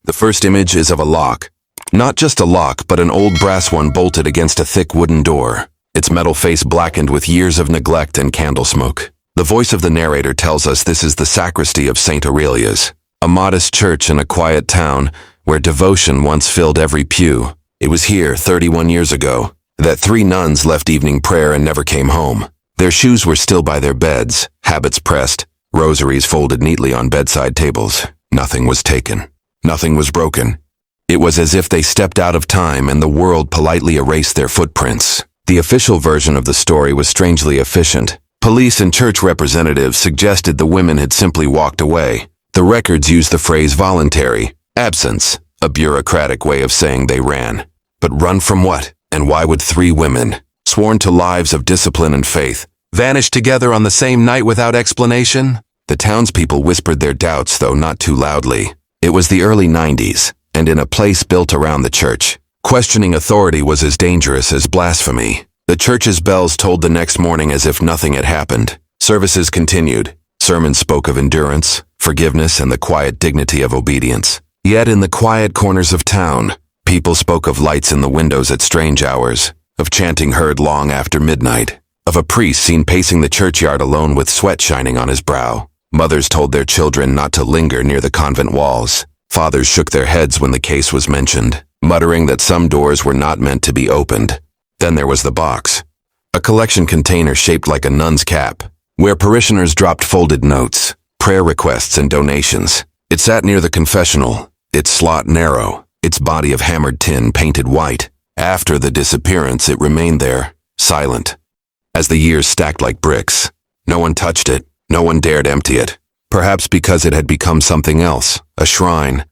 The first image is of a lock. Not just a lock, but an old brass one bolted against a thick wooden door, its metal face blackened with years of neglect and candle smoke. The voice of the narrator tells us this is the sacristy of St. Aurelia's, a modest church in a quiet town where devotion once filled every pew. It was here, 31 years ago, that 3 nuns left evening prayer and never came home. Their shoes were still by their beds, habits pressed, rosaries folded neatly on bedside tables. Nothing was taken. Nothing was broken. It was as if they stepped out of time and the world politely erased their footprints. The official version of the story was strangely efficient. Police and church representatives suggested the women had simply walked away. The records used the phrase voluntary absence, a bureaucratic way of saying they ran. But run from what? And why would 3 women, sworn to lives of discipline and faith, vanish together on the same night without explanation? The townspeople whispered their doubts, though not too loudly. It was the early 90s, and in a place built around the church, questioning authority was as dangerous as blasphemy. The church's bells tolled the next morning as if nothing had happened. Services continued. Sermons spoke of endurance, forgiveness, and the quiet dignity of obedience. Yet in the quiet corners of town, people spoke of lights in the windows at strange hours, of chanting heard long after midnight, of a priest seen pacing the churchyard alone with sweat shining on his brow. Mothers told their children not to linger near the convent walls. Fathers shook their heads when the case was mentioned, muttering that some doors were not meant to be opened. Then there was the box, a collection container shaped like a nun's cap, where parishioners dropped folded notes, prayer requests, and donations. It sat near the confessional, its slot narrow, its body of hammered tin painted white. After the disappearance, it remained there, silent. As the years stacked like bricks, no one touched it. No one dared empty it, perhaps because it had become something else, a shrine,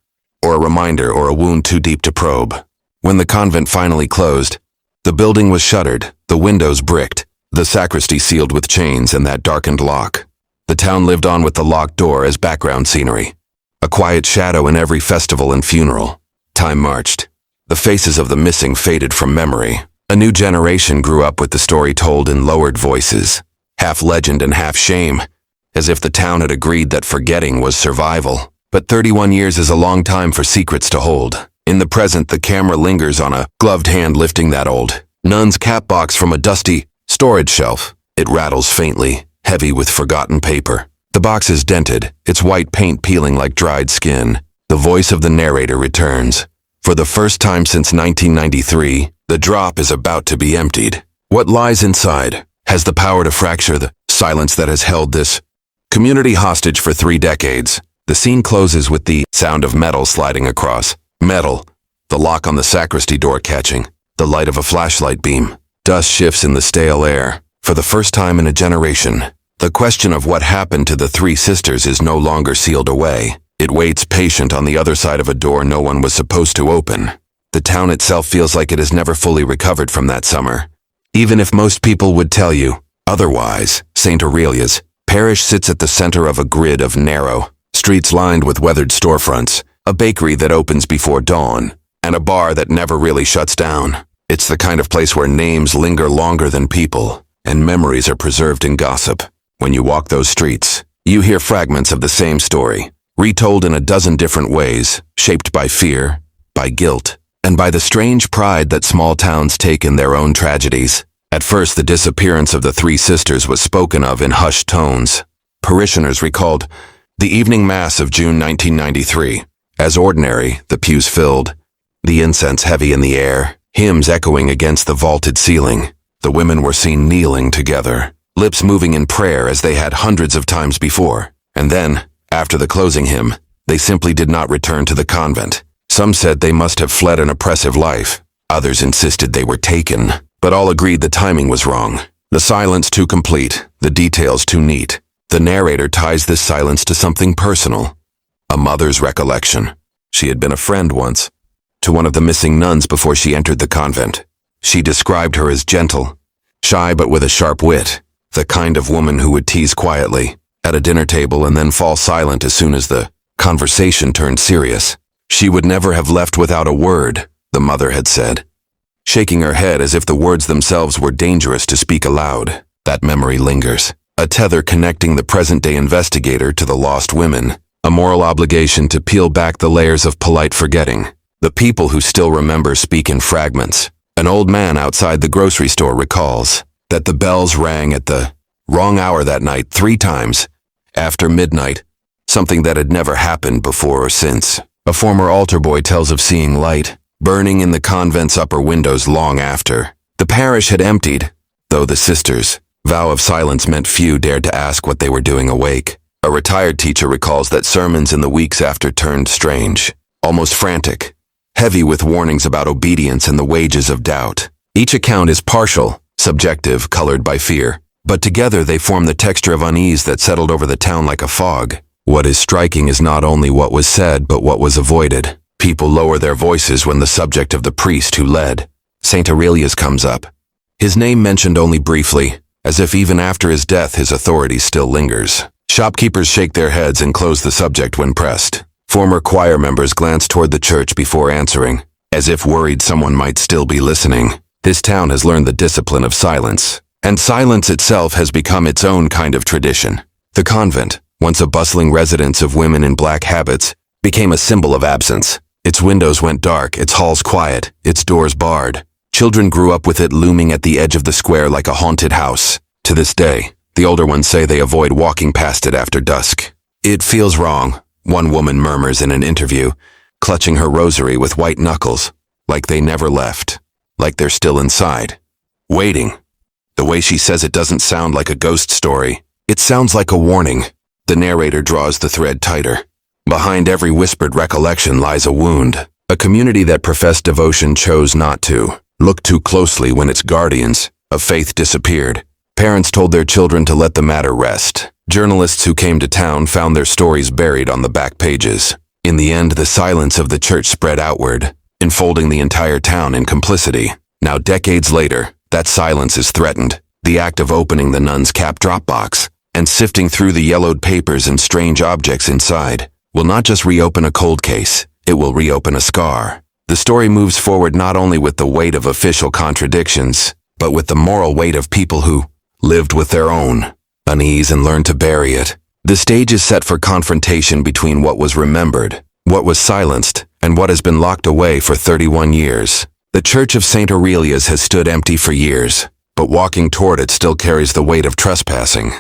or a reminder or a wound too deep to probe. When the convent finally closed, the building was shuttered, the windows bricked, the sacristy sealed with chains and that darkened lock. The town lived on with the locked door as background scenery, a quiet shadow in every festival and funeral. Time marched. The faces of the missing faded from memory. A new generation grew up with the story told in lowered voices, half legend and half shame, as if the town had agreed that forgetting was survival. But 31 years is a long time for secrets to hold. In the present, the camera lingers on a gloved hand lifting that old nun's cap box from a dusty storage shelf. It rattles faintly, heavy with forgotten paper. The box is dented, its white paint peeling like dried skin. The voice of the narrator returns. For the first time since 1993, the drop is about to be emptied. What lies inside has the power to fracture the silence that has held this community hostage for 3 decades. The scene closes with the sound of metal sliding across. Metal, the lock on the sacristy door catching, the light of a flashlight beam. Dust shifts in the stale air. For the first time in a generation, the question of what happened to the 3 sisters is no longer sealed away. It waits patient on the other side of a door no one was supposed to open. The town itself feels like it has never fully recovered from that summer. Even if most people would tell you otherwise, St. Aurelia's parish sits at the center of a grid of narrow streets lined with weathered storefronts, a bakery that opens before dawn, and a bar that never really shuts down. It's the kind of place where names linger longer than people, and memories are preserved in gossip. When you walk those streets, you hear fragments of the same story, retold in a dozen different ways, shaped by fear, by guilt, and by the strange pride that small towns take in their own tragedies. At first, the disappearance of the 3 sisters was spoken of in hushed tones. Parishioners recalled the evening mass of June 1993. As ordinary, the pews filled, the incense heavy in the air, hymns echoing against the vaulted ceiling. The women were seen kneeling together, lips moving in prayer as they had hundreds of times before. And then, after the closing hymn, they simply did not return to the convent. Some said they must have fled an oppressive life. Others insisted they were taken. But all agreed the timing was wrong. The silence too complete, the details too neat. The narrator ties this silence to something personal. A mother's recollection. She had been a friend once to one of the missing nuns before she entered the convent. She described her as gentle, shy but with a sharp wit, the kind of woman who would tease quietly at a dinner table and then fall silent as soon as the conversation turned serious. She would never have left without a word, the mother had said, shaking her head as if the words themselves were dangerous to speak aloud. That memory lingers, a tether connecting the present-day investigator to the lost women. a moral obligation to peel back the layers of polite forgetting. The people who still remember speak in fragments. An old man outside the grocery store recalls that the bells rang at the wrong hour that night 3 times, after midnight, something that had never happened before or since. A former altar boy tells of seeing light burning in the convent's upper windows long after. The parish had emptied, though the sisters' vow of silence meant few dared to ask what they were doing awake. A retired teacher recalls that sermons in the weeks after turned strange, almost frantic, heavy with warnings about obedience and the wages of doubt. Each account is partial, subjective, colored by fear, but together they form the texture of unease that settled over the town like a fog. What is striking is not only what was said, but what was avoided. People lower their voices when the subject of the priest who led St. Aurelius comes up. His name mentioned only briefly, as if even after his death his authority still lingers. Shopkeepers shake their heads and close the subject when pressed. Former choir members glance toward the church before answering, as if worried someone might still be listening. This town has learned the discipline of silence, and silence itself has become its own kind of tradition. The convent, once a bustling residence of women in black habits, became a symbol of absence. Its windows went dark, its halls quiet, its doors barred. Children grew up with it looming at the edge of the square like a haunted house. To this day, the older ones say they avoid walking past it after dusk. It feels wrong, one woman murmurs in an interview, clutching her rosary with white knuckles, like they never left, like they're still inside, waiting. The way she says it doesn't sound like a ghost story. It sounds like a warning. The narrator draws the thread tighter. Behind every whispered recollection lies a wound. A community that professed devotion chose not to look too closely when its guardians of faith disappeared. Parents told their children to let the matter rest. Journalists who came to town found their stories buried on the back pages. In the end, the silence of the church spread outward, enfolding the entire town in complicity. Now, decades later, that silence is threatened. The act of opening the nun's cap drop box and sifting through the yellowed papers and strange objects inside will not just reopen a cold case, it will reopen a scar. The story moves forward not only with the weight of official contradictions, but with the moral weight of people who lived with their own unease and learned to bury it. The stage is set for confrontation between what was remembered, what was silenced, and what has been locked away for 31 years. The Church of St. Aurelius has stood empty for years, but walking toward it still carries the weight of trespassing.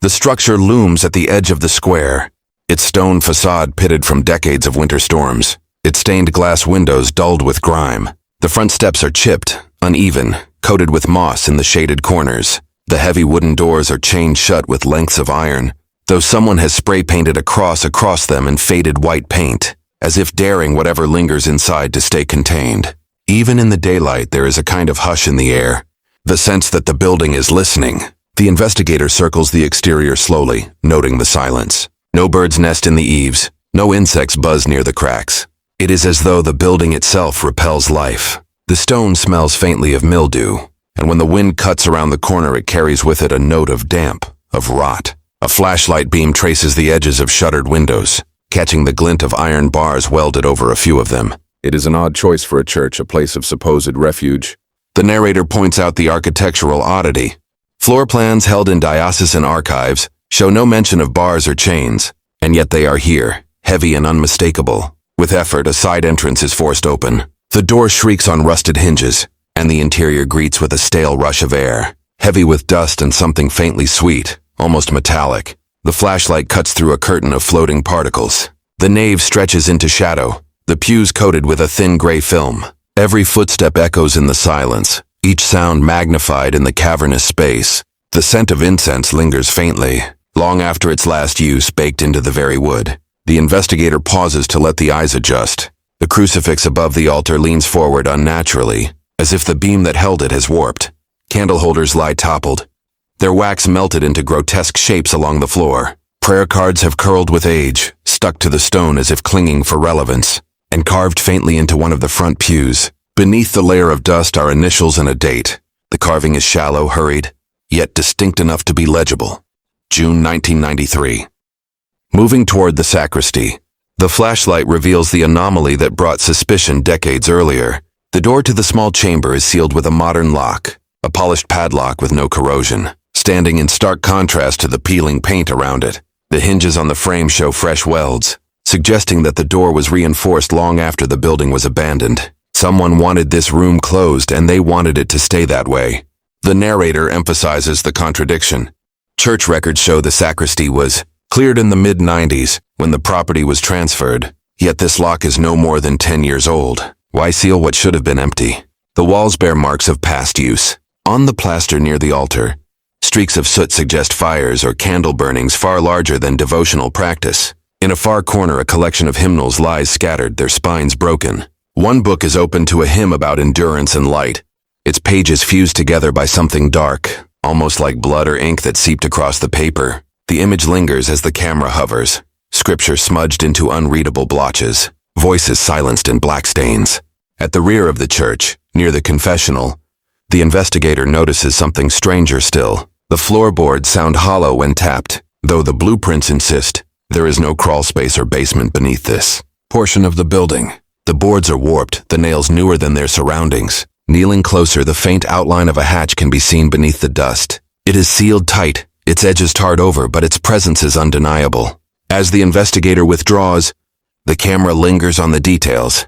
The structure looms at the edge of the square, its stone facade pitted from decades of winter storms, its stained glass windows dulled with grime. The front steps are chipped, uneven, coated with moss in the shaded corners. The heavy wooden doors are chained shut with lengths of iron, though someone has spray-painted a cross across them in faded white paint, as if daring whatever lingers inside to stay contained. Even in the daylight, there is a kind of hush in the air, the sense that the building is listening. The investigator circles the exterior slowly, noting the silence. No birds nest in the eaves, no insects buzz near the cracks. It is as though the building itself repels life. The stone smells faintly of mildew, and when the wind cuts around the corner it carries with it a note of damp, of rot. A flashlight beam traces the edges of shuttered windows, catching the glint of iron bars welded over a few of them. It is an odd choice for a church, a place of supposed refuge. The narrator points out the architectural oddity. Floor plans held in diocesan archives show no mention of bars or chains, and yet they are here, heavy and unmistakable. With effort, a side entrance is forced open. The door shrieks on rusted hinges, and the interior greets with a stale rush of air, heavy with dust and something faintly sweet, almost metallic. The flashlight cuts through a curtain of floating particles. The nave stretches into shadow, the pews coated with a thin gray film. Every footstep echoes in the silence, each sound magnified in the cavernous space. The scent of incense lingers faintly, long after its last use baked into the very wood. The investigator pauses to let the eyes adjust. The crucifix above the altar leans forward unnaturally, as if the beam that held it has warped. Candle holders lie toppled, their wax melted into grotesque shapes along the floor. Prayer cards have curled with age, stuck to the stone as if clinging for relevance, and carved faintly into one of the front pews. Beneath the layer of dust are initials and a date. The carving is shallow, hurried, yet distinct enough to be legible. June 1993. Moving toward the sacristy, the flashlight reveals the anomaly that brought suspicion decades earlier. The door to the small chamber is sealed with a modern lock, a polished padlock with no corrosion, standing in stark contrast to the peeling paint around it. The hinges on the frame show fresh welds, suggesting that the door was reinforced long after the building was abandoned. Someone wanted this room closed and they wanted it to stay that way. The narrator emphasizes the contradiction. Church records show the sacristy was cleared in the mid-90s when the property was transferred, yet this lock is no more than 10 years old. Why seal what should have been empty? The walls bear marks of past use. On the plaster near the altar, streaks of soot suggest fires or candle burnings far larger than devotional practice. In a far corner, a collection of hymnals lies scattered, their spines broken. One book is open to a hymn about endurance and light, its pages fused together by something dark, almost like blood or ink that seeped across the paper. The image lingers as the camera hovers, scripture smudged into unreadable blotches, voices silenced in black stains. At the rear of the church, near the confessional, the investigator notices something stranger still. The floorboards sound hollow when tapped, though the blueprints insist there is no crawl space or basement beneath this portion of the building. The boards are warped, the nails newer than their surroundings. Kneeling closer, the faint outline of a hatch can be seen beneath the dust. It is sealed tight, its edges tarred over, but its presence is undeniable. As the investigator withdraws, the camera lingers on the details.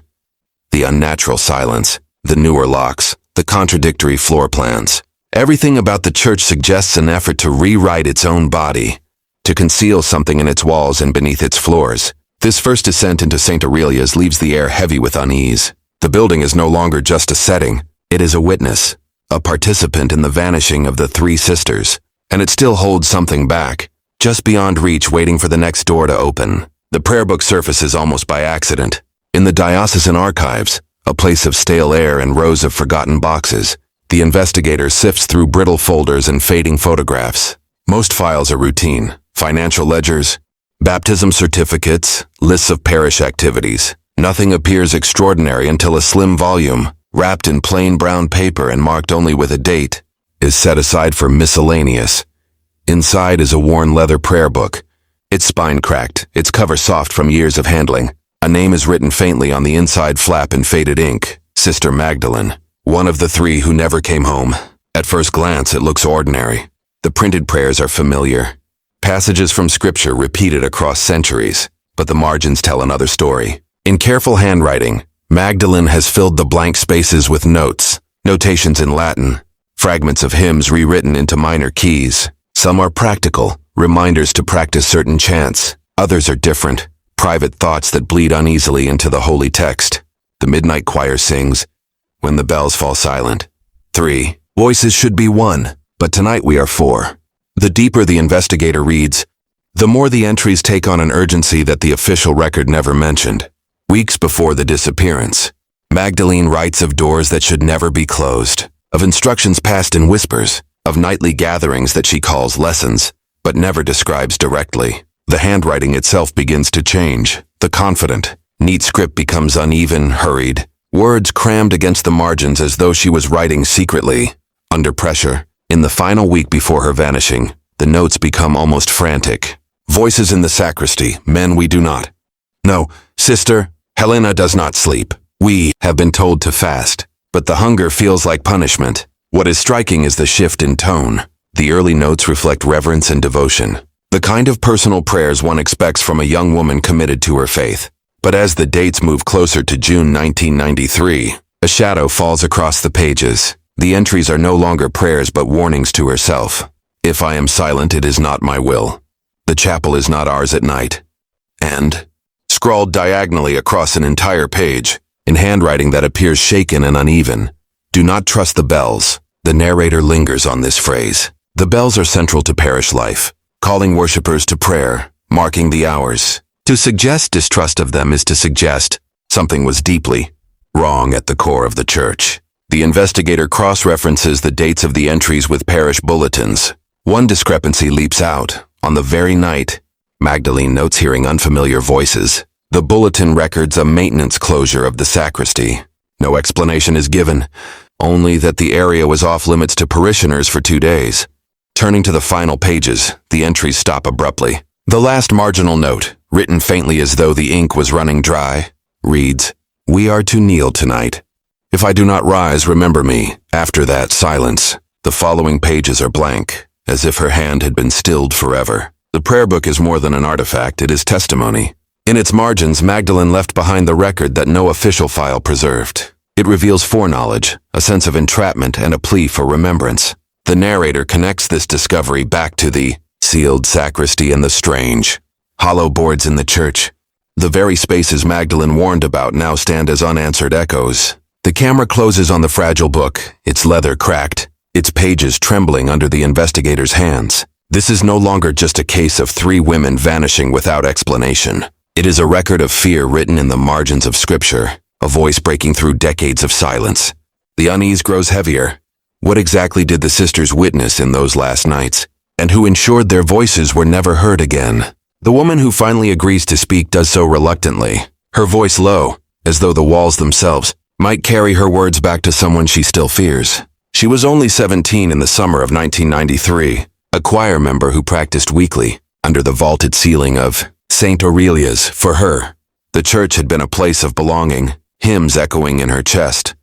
The unnatural silence, the newer locks, the contradictory floor plans. Everything about the church suggests an effort to rewrite its own body, to conceal something in its walls and beneath its floors. This first descent into St. Aurelia's leaves the air heavy with unease. The building is no longer just a setting, it is a witness, a participant in the vanishing of the three sisters. And it still holds something back, just beyond reach, waiting for the next door to open. The prayer book surfaces almost by accident. In the diocesan archives, a place of stale air and rows of forgotten boxes, the investigator sifts through brittle folders and fading photographs. Most files are routine: financial ledgers, baptism certificates, lists of parish activities. Nothing appears extraordinary until a slim volume, wrapped in plain brown paper and marked only with a date, is set aside for miscellaneous. Inside is a worn leather prayer book, its spine cracked, its cover soft from years of handling. A name is written faintly on the inside flap in faded ink: Sister Magdalene, one of the three who never came home. At first glance, it looks ordinary. The printed prayers are familiar, passages from scripture repeated across centuries, but the margins tell another story. In careful handwriting, Magdalene has filled the blank spaces with notes, notations in Latin, fragments of hymns rewritten into minor keys. Some are practical, reminders to practice certain chants. Others are different, private thoughts that bleed uneasily into the holy text. The midnight choir sings, "When the bells fall silent." 3 voices should be 1, but tonight we are 4. The deeper the investigator reads, the more the entries take on an urgency that the official record never mentioned. Weeks before the disappearance, Magdalene writes of doors that should never be closed, of instructions passed in whispers, of nightly gatherings that she calls lessons, but never describes directly. The handwriting itself begins to change. The confident, neat script becomes uneven, hurried, words crammed against the margins as though she was writing secretly. Under pressure, in the final week before her vanishing, the notes become almost frantic. Voices in the sacristy: "Men, we do not. No, sister, Helena does not sleep. We have been told to fast, but the hunger feels like punishment." What is striking is the shift in tone. The early notes reflect reverence and devotion, the kind of personal prayers one expects from a young woman committed to her faith. But as the dates move closer to June 1993, a shadow falls across the pages. The entries are no longer prayers but warnings to herself. "If I am silent, it is not my will. The chapel is not ours at night." And, scrawled diagonally across an entire page, in handwriting that appears shaken and uneven, "Do not trust the bells." The narrator lingers on this phrase. The bells are central to parish life, calling worshippers to prayer, marking the hours. To suggest distrust of them is to suggest something was deeply wrong at the core of the church. The investigator cross-references the dates of the entries with parish bulletins. One discrepancy leaps out. On the very night, Magdalene notes hearing unfamiliar voices. The bulletin records a maintenance closure of the sacristy. No explanation is given, only that the area was off-limits to parishioners for 2 days. Turning to the final pages, the entries stop abruptly. The last marginal note, written faintly as though the ink was running dry, reads, "We are to kneel tonight. If I do not rise, remember me." After that, silence. The following pages are blank, as if her hand had been stilled forever. The prayer book is more than an artifact, it is testimony. In its margins, Magdalene left behind the record that no official file preserved. It reveals foreknowledge, a sense of entrapment, and a plea for remembrance. The narrator connects this discovery back to the sealed sacristy and the strange, hollow boards in the church. The very spaces Magdalene warned about now stand as unanswered echoes. The camera closes on the fragile book, its leather cracked, its pages trembling under the investigator's hands. This is no longer just a case of 3 women vanishing without explanation. It is a record of fear written in the margins of Scripture, a voice breaking through decades of silence. The unease grows heavier. What exactly did the sisters witness in those last nights? And who ensured their voices were never heard again? The woman who finally agrees to speak does so reluctantly, her voice low, as though the walls themselves might carry her words back to someone she still fears. She was only 17 in the summer of 1993, a choir member who practiced weekly under the vaulted ceiling of St. Aurelia's. For her, the church had been a place of belonging, hymns echoing in her chest,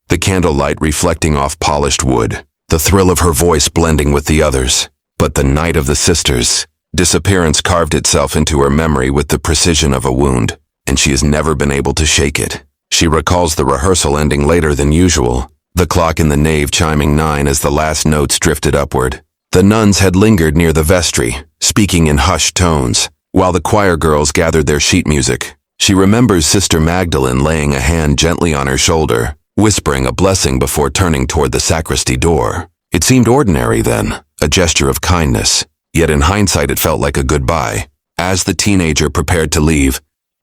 the candlelight reflecting off polished wood, the thrill of her voice blending with the others. But the night of the sisters' disappearance carved itself into her memory with the precision of a wound, and she has never been able to shake it. She recalls the rehearsal ending later than usual, the clock in the nave chiming 9 as the last notes drifted upward. The nuns had lingered near the vestry, speaking in hushed tones, while the choir girls gathered their sheet music. She remembers Sister Magdalene laying a hand gently on her shoulder, whispering a blessing before turning toward the sacristy door. It seemed ordinary then, a gesture of kindness, yet in hindsight it felt like a goodbye. As the teenager prepared to leave,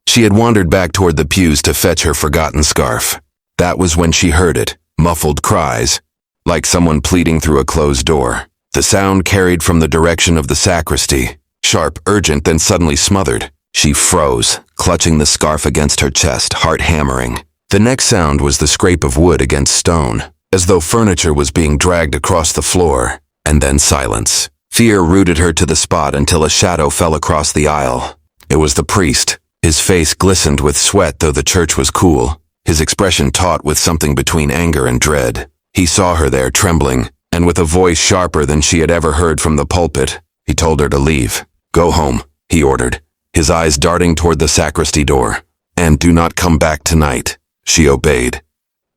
she had wandered back toward the pews to fetch her forgotten scarf. That was when she heard it, muffled cries, like someone pleading through a closed door. The sound carried from the direction of the sacristy, sharp, urgent, then suddenly smothered. She froze, clutching the scarf against her chest, heart hammering. The next sound was the scrape of wood against stone, as though furniture was being dragged across the floor, and then silence. Fear rooted her to the spot until a shadow fell across the aisle. It was the priest. His face glistened with sweat though the church was cool, his expression taut with something between anger and dread. He saw her there trembling, and with a voice sharper than she had ever heard from the pulpit, he told her to leave. "Go home," he ordered, his eyes darting toward the sacristy door. "And do not come back tonight." She obeyed.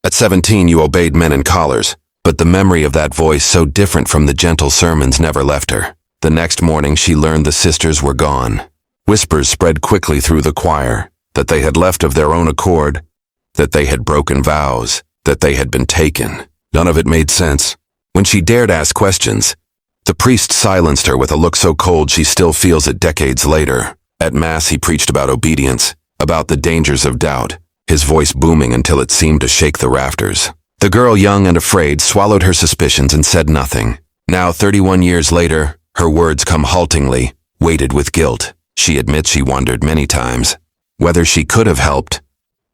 At 17 you obeyed men in collars, but the memory of that voice so different from the gentle sermons never left her. The next morning she learned the sisters were gone. Whispers spread quickly through the choir, that they had left of their own accord, that they had broken vows, that they had been taken. None of it made sense. When she dared ask questions, the priest silenced her with a look so cold she still feels it decades later. At Mass he preached about obedience, about the dangers of doubt, his voice booming until it seemed to shake the rafters. The girl, young and afraid, swallowed her suspicions and said nothing. Now, 31 years later, her words come haltingly, weighted with guilt. She admits she wondered many times whether she could have helped,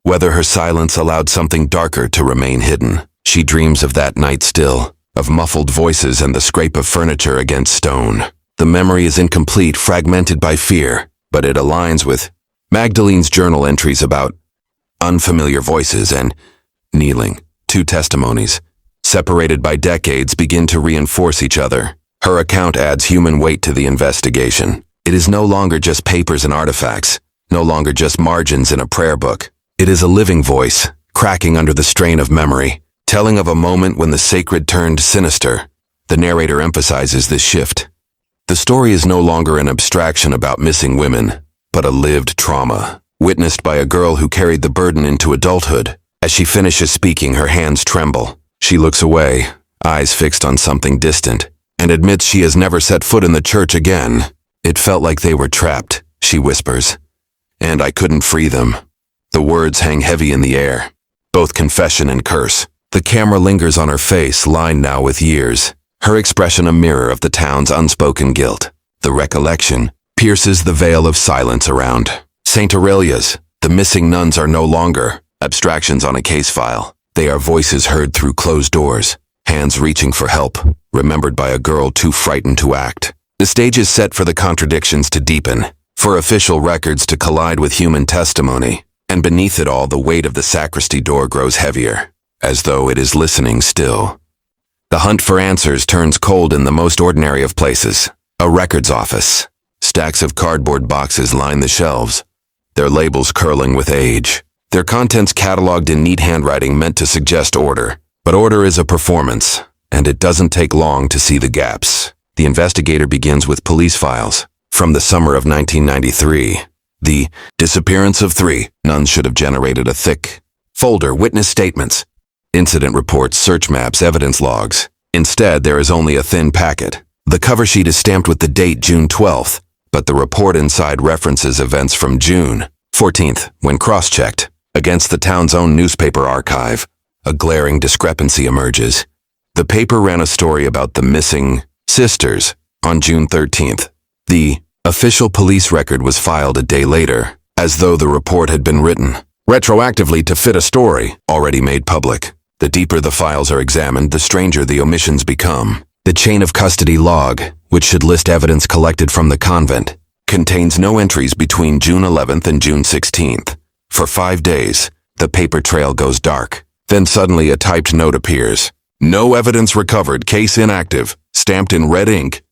whether her silence allowed something darker to remain hidden. She dreams of that night still, of muffled voices and the scrape of furniture against stone. The memory is incomplete, fragmented by fear, but it aligns with Magdalene's journal entries about unfamiliar voices and kneeling. 2 testimonies, separated by decades, begin to reinforce each other. Her account adds human weight to the investigation. It is no longer just papers and artifacts, no longer just margins in a prayer book. It is a living voice, cracking under the strain of memory, telling of a moment when the sacred turned sinister. The narrator emphasizes this shift. The story is no longer an abstraction about missing women, but a lived trauma, witnessed by a girl who carried the burden into adulthood. As she finishes speaking, her hands tremble. She looks away, eyes fixed on something distant, and admits she has never set foot in the church again. "It felt like they were trapped," she whispers, "and I couldn't free them." The words hang heavy in the air, both confession and curse. The camera lingers on her face, lined now with years, her expression a mirror of the town's unspoken guilt. The recollection pierces the veil of silence around. St. Aurelia's, the missing nuns are no longer abstractions on a case file. They are voices heard through closed doors, hands reaching for help, remembered by a girl too frightened to act. The stage is set for the contradictions to deepen, for official records to collide with human testimony, and beneath it all the weight of the sacristy door grows heavier, as though it is listening still. The hunt for answers turns cold in the most ordinary of places, a records office. Stacks of cardboard boxes line the shelves, their labels curling with age. Their contents cataloged in neat handwriting meant to suggest order. But order is a performance, and it doesn't take long to see the gaps. The investigator begins with police files. From the summer of 1993, the disappearance of 3 nuns should have generated a thick folder: witness statements, incident reports, search maps, evidence logs. Instead, there is only a thin packet. The cover sheet is stamped with the date June 12th, but the report inside references events from June 14th when cross-checked against the town's own newspaper archive. A glaring discrepancy emerges. The paper ran a story about the missing sisters on June 13th. The official police record was filed a day later, as though the report had been written retroactively to fit a story already made public. The deeper the files are examined, the stranger the omissions become. The chain of custody log, which should list evidence collected from the convent, contains no entries between June 11th and June 16th. For 5 days, the paper trail goes dark. Then suddenly a typed note appears. No evidence recovered, case inactive, stamped in red ink.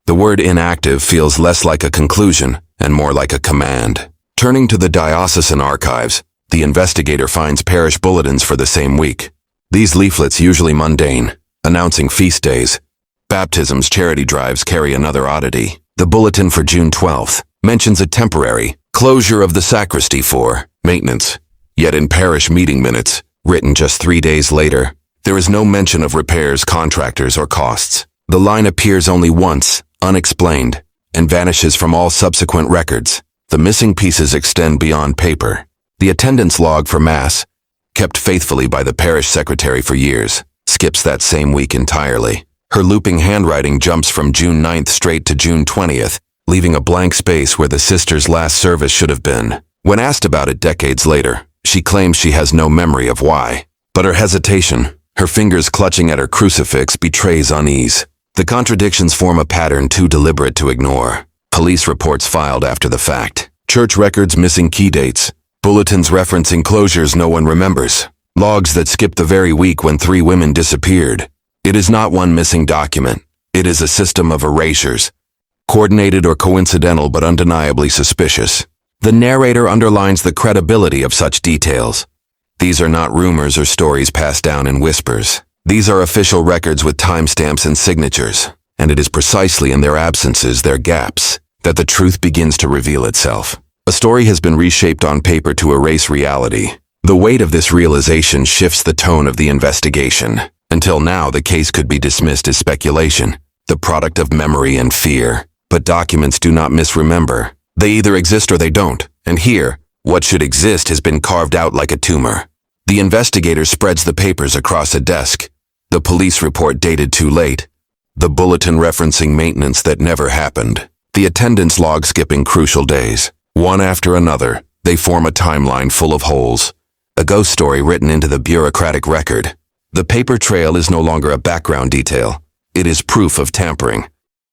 The word inactive feels less like a conclusion and more like a command. Turning to the diocesan archives, the investigator finds parish bulletins for the same week. These leaflets, usually mundane, announcing feast days, baptisms, charity drives, carry another oddity. The bulletin for June 12th mentions a temporary closure of the sacristy for maintenance. Yet in parish meeting minutes, written just 3 days later, there is no mention of repairs, contractors, or costs. The line appears only once, unexplained, and vanishes from all subsequent records. The missing pieces extend beyond paper. The attendance log for Mass, kept faithfully by the parish secretary for years, skips that same week entirely. Her looping handwriting jumps from June 9th straight to June 20th, leaving a blank space where the sisters' last service should have been. When asked about it decades later, she claims she has no memory of why. But her hesitation, her fingers clutching at her crucifix, betrays unease. The contradictions form a pattern too deliberate to ignore. Police reports filed after the fact. Church records missing key dates. Bulletins referencing closures no one remembers. Logs that skip the very week when 3 women disappeared. It is not one missing document. It is a system of erasures. Coordinated or coincidental but undeniably suspicious. The narrator underlines the credibility of such details. These are not rumors or stories passed down in whispers. These are official records with timestamps and signatures, and it is precisely in their absences, their gaps, that the truth begins to reveal itself. A story has been reshaped on paper to erase reality. The weight of this realization shifts the tone of the investigation. Until now, the case could be dismissed as speculation, the product of memory and fear. But documents do not misremember. They either exist or they don't, and here, what should exist has been carved out like a tumor. The investigator spreads the papers across a desk. The police report dated too late. The bulletin referencing maintenance that never happened. The attendance log skipping crucial days. One after another, they form a timeline full of holes. A ghost story written into the bureaucratic record. The paper trail is no longer a background detail. It is proof of tampering.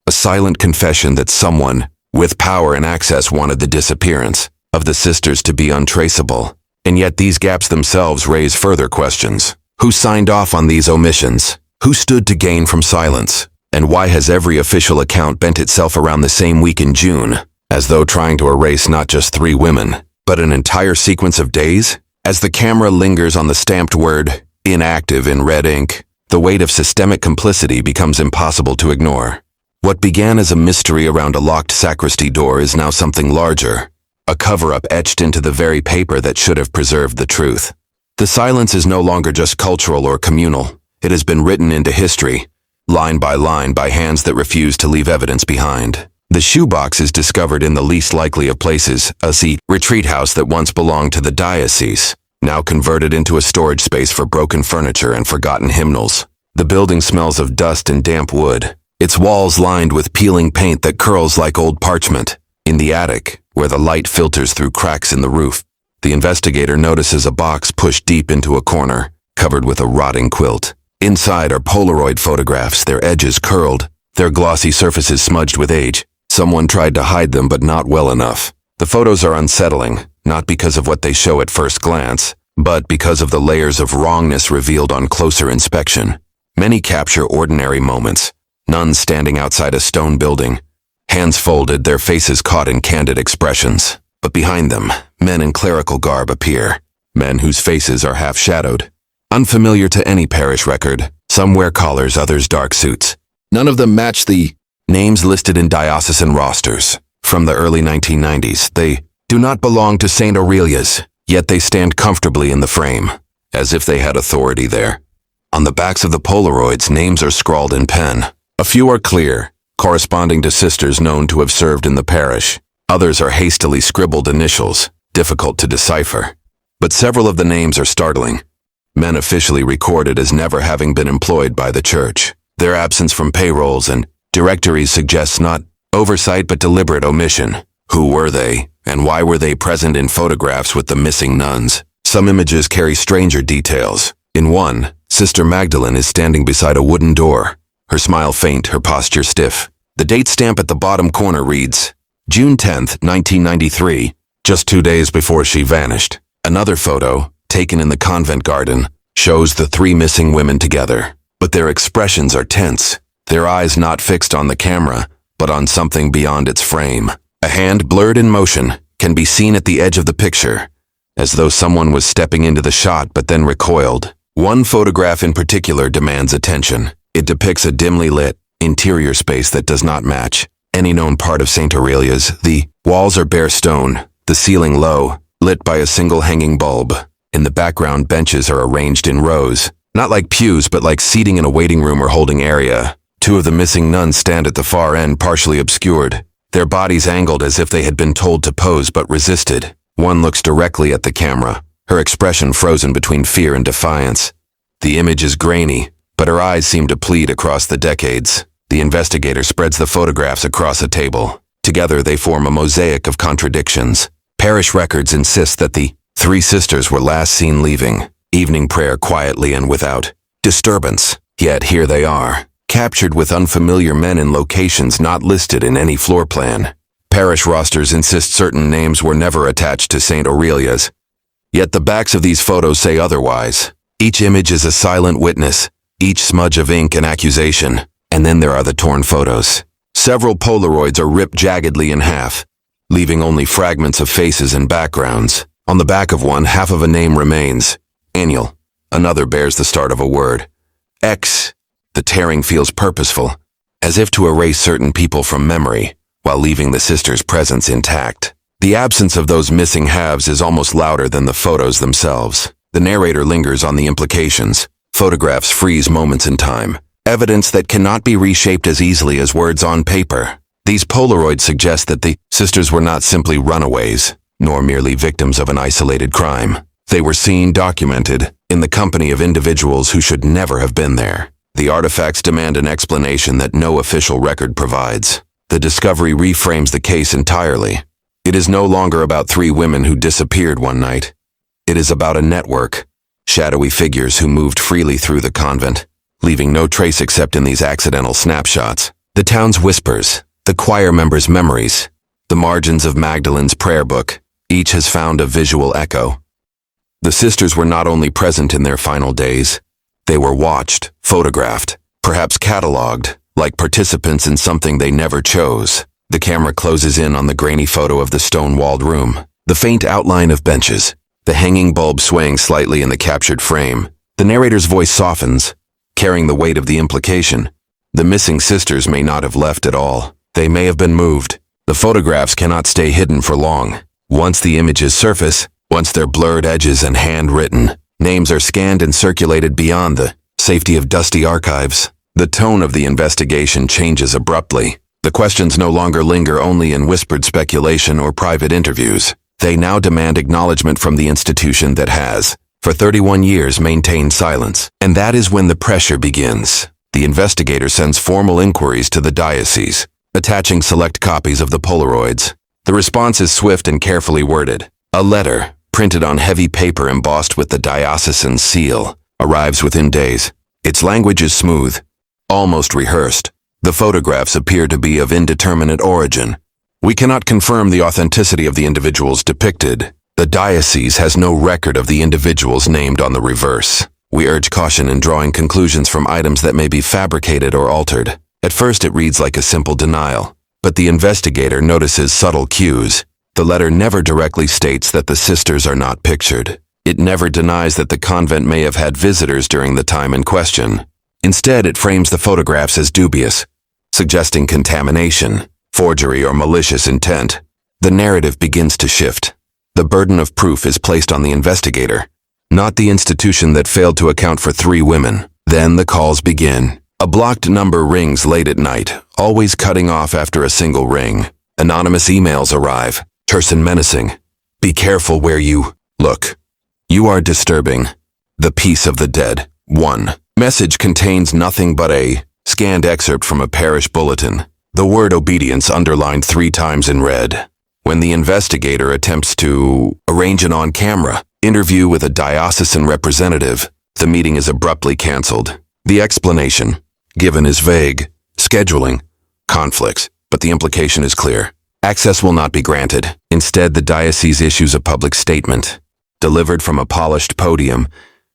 A silent confession that someone, with power and access, wanted the disappearance of the sisters to be untraceable. And yet these gaps themselves raise further questions. Who signed off on these omissions? Who stood to gain from silence? And why has every official account bent itself around the same week in June, as though trying to erase not just 3 women, but an entire sequence of days? As the camera lingers on the stamped word, inactive in red ink, the weight of systemic complicity becomes impossible to ignore. What began as a mystery around a locked sacristy door is now something larger, a cover-up etched into the very paper that should have preserved the truth. The silence is no longer just cultural or communal. It has been written into history, line by line, by hands that refuse to leave evidence behind. The shoebox is discovered in the least likely of places, a retreat house that once belonged to the diocese, now converted into a storage space for broken furniture and forgotten hymnals. The building smells of dust and damp wood, its walls lined with peeling paint that curls like old parchment. In the attic, where the light filters through cracks in the roof, the investigator notices a box pushed deep into a corner, covered with a rotting quilt. Inside are Polaroid photographs, their edges curled, their glossy surfaces smudged with age. Someone tried to hide them, but not well enough. The photos are unsettling, not because of what they show at first glance, but because of the layers of wrongness revealed on closer inspection. Many capture ordinary moments. Nuns standing outside a stone building, hands folded, their faces caught in candid expressions. But behind them, men in clerical garb appear, men whose faces are half-shadowed. Unfamiliar to any parish record, some wear collars, others dark suits. None of them match the names listed in diocesan rosters. From the early 1990s, they do not belong to St. Aurelia's, yet they stand comfortably in the frame, as if they had authority there. On the backs of the Polaroids, names are scrawled in pen. A few are clear, corresponding to sisters known to have served in the parish. Others are hastily scribbled initials, difficult to decipher. But several of the names are startling. Men officially recorded as never having been employed by the church. Their absence from payrolls and directories suggests not oversight but deliberate omission. Who were they, and why were they present in photographs with the missing nuns? Some images carry stranger details. In one, Sister Magdalene is standing beside a wooden door, her smile faint, her posture stiff. The date stamp at the bottom corner reads, June 10th, 1993, just 2 days before she vanished. Another photo, taken in the convent garden, shows the three missing women together, but their expressions are tense, their eyes not fixed on the camera, but on something beyond its frame. A hand, blurred in motion, can be seen at the edge of the picture, as though someone was stepping into the shot but then recoiled. One photograph in particular demands attention. It depicts a dimly lit, interior space that does not match any known part of St. Aurelia's. The walls are bare stone, the ceiling low, lit by a single hanging bulb. In the background, benches are arranged in rows, not like pews but like seating in a waiting room or holding area. Two of the missing nuns stand at the far end, partially obscured, their bodies angled as if they had been told to pose but resisted. One looks directly at the camera, her expression frozen between fear and defiance. The image is grainy, but her eyes seem to plead across the decades. The investigator spreads the photographs across a table. Together they form a mosaic of contradictions. Parish records insist that the three sisters were last seen leaving evening prayer quietly and without disturbance. Yet here they are, captured with unfamiliar men in locations not listed in any floor plan. Parish rosters insist certain names were never attached to St. Aurelia's. Yet the backs of these photos say otherwise. Each image is a silent witness, each smudge of ink an accusation. And then there are the torn photos. Several Polaroids are ripped jaggedly in half, leaving only fragments of faces and backgrounds. On the back of one, half of a name remains, Annual. Another bears the start of a word, X. The tearing feels purposeful, as if to erase certain people from memory, while leaving the sisters' presence intact. The absence of those missing halves is almost louder than the photos themselves. The narrator lingers on the implications. Photographs freeze moments in time, evidence that cannot be reshaped as easily as words on paper. These Polaroids suggest that the sisters were not simply runaways, nor merely victims of an isolated crime. They were seen, documented, in the company of individuals who should never have been there. The artifacts demand an explanation that no official record provides. The discovery reframes the case entirely. It is no longer about three women who disappeared one night. It is about a network, shadowy figures who moved freely through the convent, leaving no trace except in these accidental snapshots. The town's whispers, the choir members' memories, the margins of Magdalene's prayer book, each has found a visual echo. The sisters were not only present in their final days, they were watched, photographed, perhaps catalogued, like participants in something they never chose. The camera closes in on the grainy photo of the stone-walled room, the faint outline of benches, the hanging bulb swaying slightly in the captured frame. The narrator's voice softens, carrying the weight of the implication. The missing sisters may not have left at all. They may have been moved. The photographs cannot stay hidden for long. Once the images surface, once their blurred edges and handwritten names are scanned and circulated beyond the safety of dusty archives, the tone of the investigation changes abruptly. The questions no longer linger only in whispered speculation or private interviews. They now demand acknowledgement from the institution that has, for 31 years, maintained silence. And that is when the pressure begins. The investigator sends formal inquiries to the diocese, attaching select copies of the Polaroids. The response is swift and carefully worded. A letter, printed on heavy paper embossed with the diocesan seal, arrives within days. Its language is smooth, almost rehearsed. The photographs appear to be of indeterminate origin. We cannot confirm the authenticity of the individuals depicted. The diocese has no record of the individuals named on the reverse. We urge caution in drawing conclusions from items that may be fabricated or altered. At first it reads like a simple denial, But the investigator notices subtle cues. The letter never directly states that the sisters are not pictured. It never denies that the convent may have had visitors during the time in question. Instead, it frames the photographs as dubious, suggesting contamination, forgery, or malicious intent. The narrative begins to shift. The burden of proof is placed on the investigator, not the institution that failed to account for 3 women. Then the calls begin. A blocked number rings late at night, always cutting off after a single ring. Anonymous emails arrive, terse and menacing. Be careful where you look. You are disturbing. The peace of the dead. 1. Message contains nothing but a scanned excerpt from a parish bulletin. The word obedience underlined 3 times in red. When the investigator attempts to arrange an on-camera interview with a diocesan representative, the meeting is abruptly canceled. The explanation given is vague. Scheduling, conflicts, but the implication is clear. Access will not be granted. Instead, the diocese issues a public statement. Delivered from a polished podium,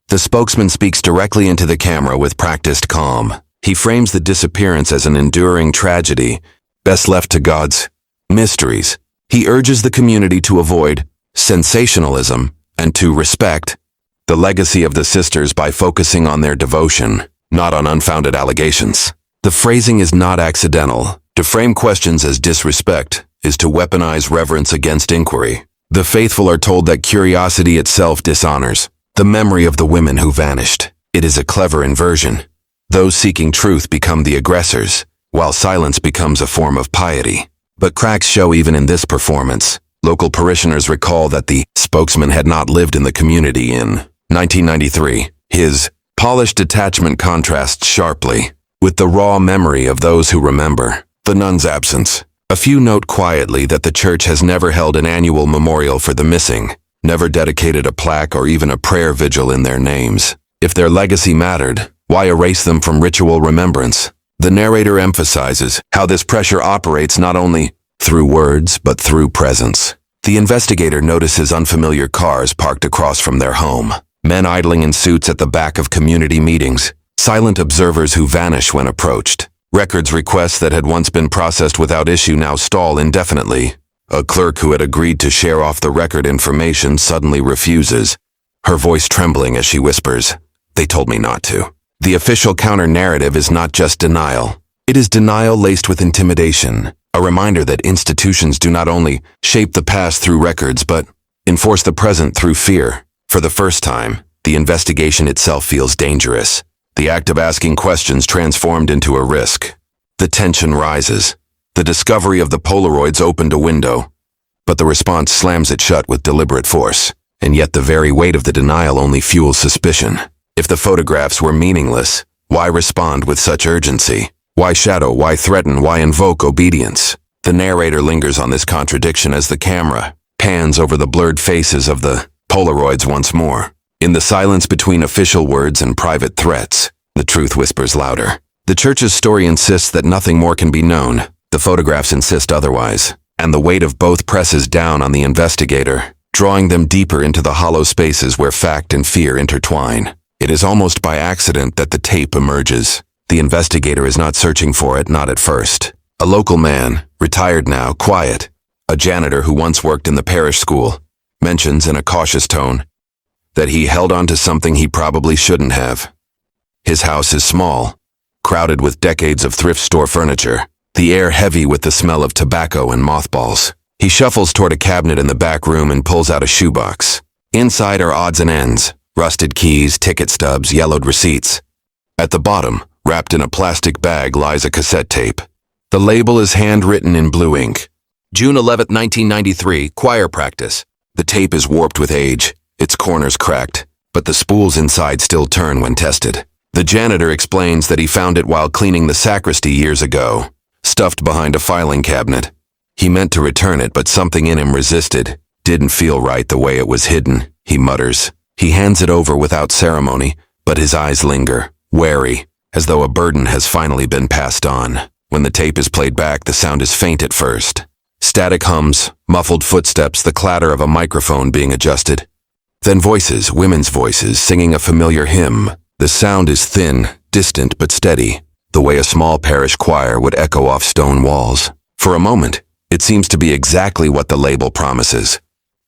the spokesman speaks directly into the camera with practiced calm. He frames the disappearance as an enduring tragedy, best left to God's mysteries. He urges the community to avoid sensationalism and to respect the legacy of the sisters by focusing on their devotion, not on unfounded allegations. The phrasing is not accidental. To frame questions as disrespect is to weaponize reverence against inquiry. The faithful are told that curiosity itself dishonors the memory of the women who vanished. It is a clever inversion. Those seeking truth become the aggressors, while silence becomes a form of piety. But cracks show even in this performance. Local parishioners recall that the spokesman had not lived in the community in 1993. His polished detachment contrasts sharply with the raw memory of those who remember. The nuns' absence. A few note quietly that the church has never held an annual memorial for the missing, never dedicated a plaque or even a prayer vigil in their names. If their legacy mattered, why erase them from ritual remembrance? The narrator emphasizes how this pressure operates not only through words but through presence. The investigator notices unfamiliar cars parked across from their home, men idling in suits at the back of community meetings, silent observers who vanish when approached. Records requests that had once been processed without issue now stall indefinitely. A clerk who had agreed to share off the record information suddenly refuses, her voice trembling as she whispers, "They told me not to." The official counter-narrative is not just denial. It is denial laced with intimidation, a reminder that institutions do not only shape the past through records but enforce the present through fear. For the first time, the investigation itself feels dangerous. The act of asking questions transformed into a risk. The tension rises. The discovery of the Polaroids opened a window, but the response slams it shut with deliberate force. And yet the very weight of the denial only fuels suspicion. If the photographs were meaningless, why respond with such urgency? Why shadow? Why threaten? Why invoke obedience? The narrator lingers on this contradiction as the camera pans over the blurred faces of the Polaroids once more. In the silence between official words and private threats, the truth whispers louder. The church's story insists that nothing more can be known. The photographs insist otherwise, and the weight of both presses down on the investigator, drawing them deeper into the hollow spaces where fact and fear intertwine. It is almost by accident that the tape emerges. The investigator is not searching for it, not at first. A local man, retired now, quiet, a janitor who once worked in the parish school, mentions in a cautious tone that he held on to something he probably shouldn't have. His house is small, crowded with decades of thrift store furniture, the air heavy with the smell of tobacco and mothballs. He shuffles toward a cabinet in the back room and pulls out a shoebox. Inside are odds and ends, rusted keys, ticket stubs, yellowed receipts. At the bottom, wrapped in a plastic bag, lies a cassette tape. The label is handwritten in blue ink. June 11, 1993, choir practice. The tape is warped with age, its corners cracked, but the spools inside still turn when tested. The janitor explains that he found it while cleaning the sacristy years ago, stuffed behind a filing cabinet. He meant to return it, but something in him resisted. Didn't feel right the way it was hidden, he mutters. He hands it over without ceremony, but his eyes linger, wary, as though a burden has finally been passed on. When the tape is played back, the sound is faint at first. Static hums, muffled footsteps, the clatter of a microphone being adjusted. Then voices, women's voices, singing a familiar hymn. The sound is thin, distant but steady, the way a small parish choir would echo off stone walls. For a moment, it seems to be exactly what the label promises.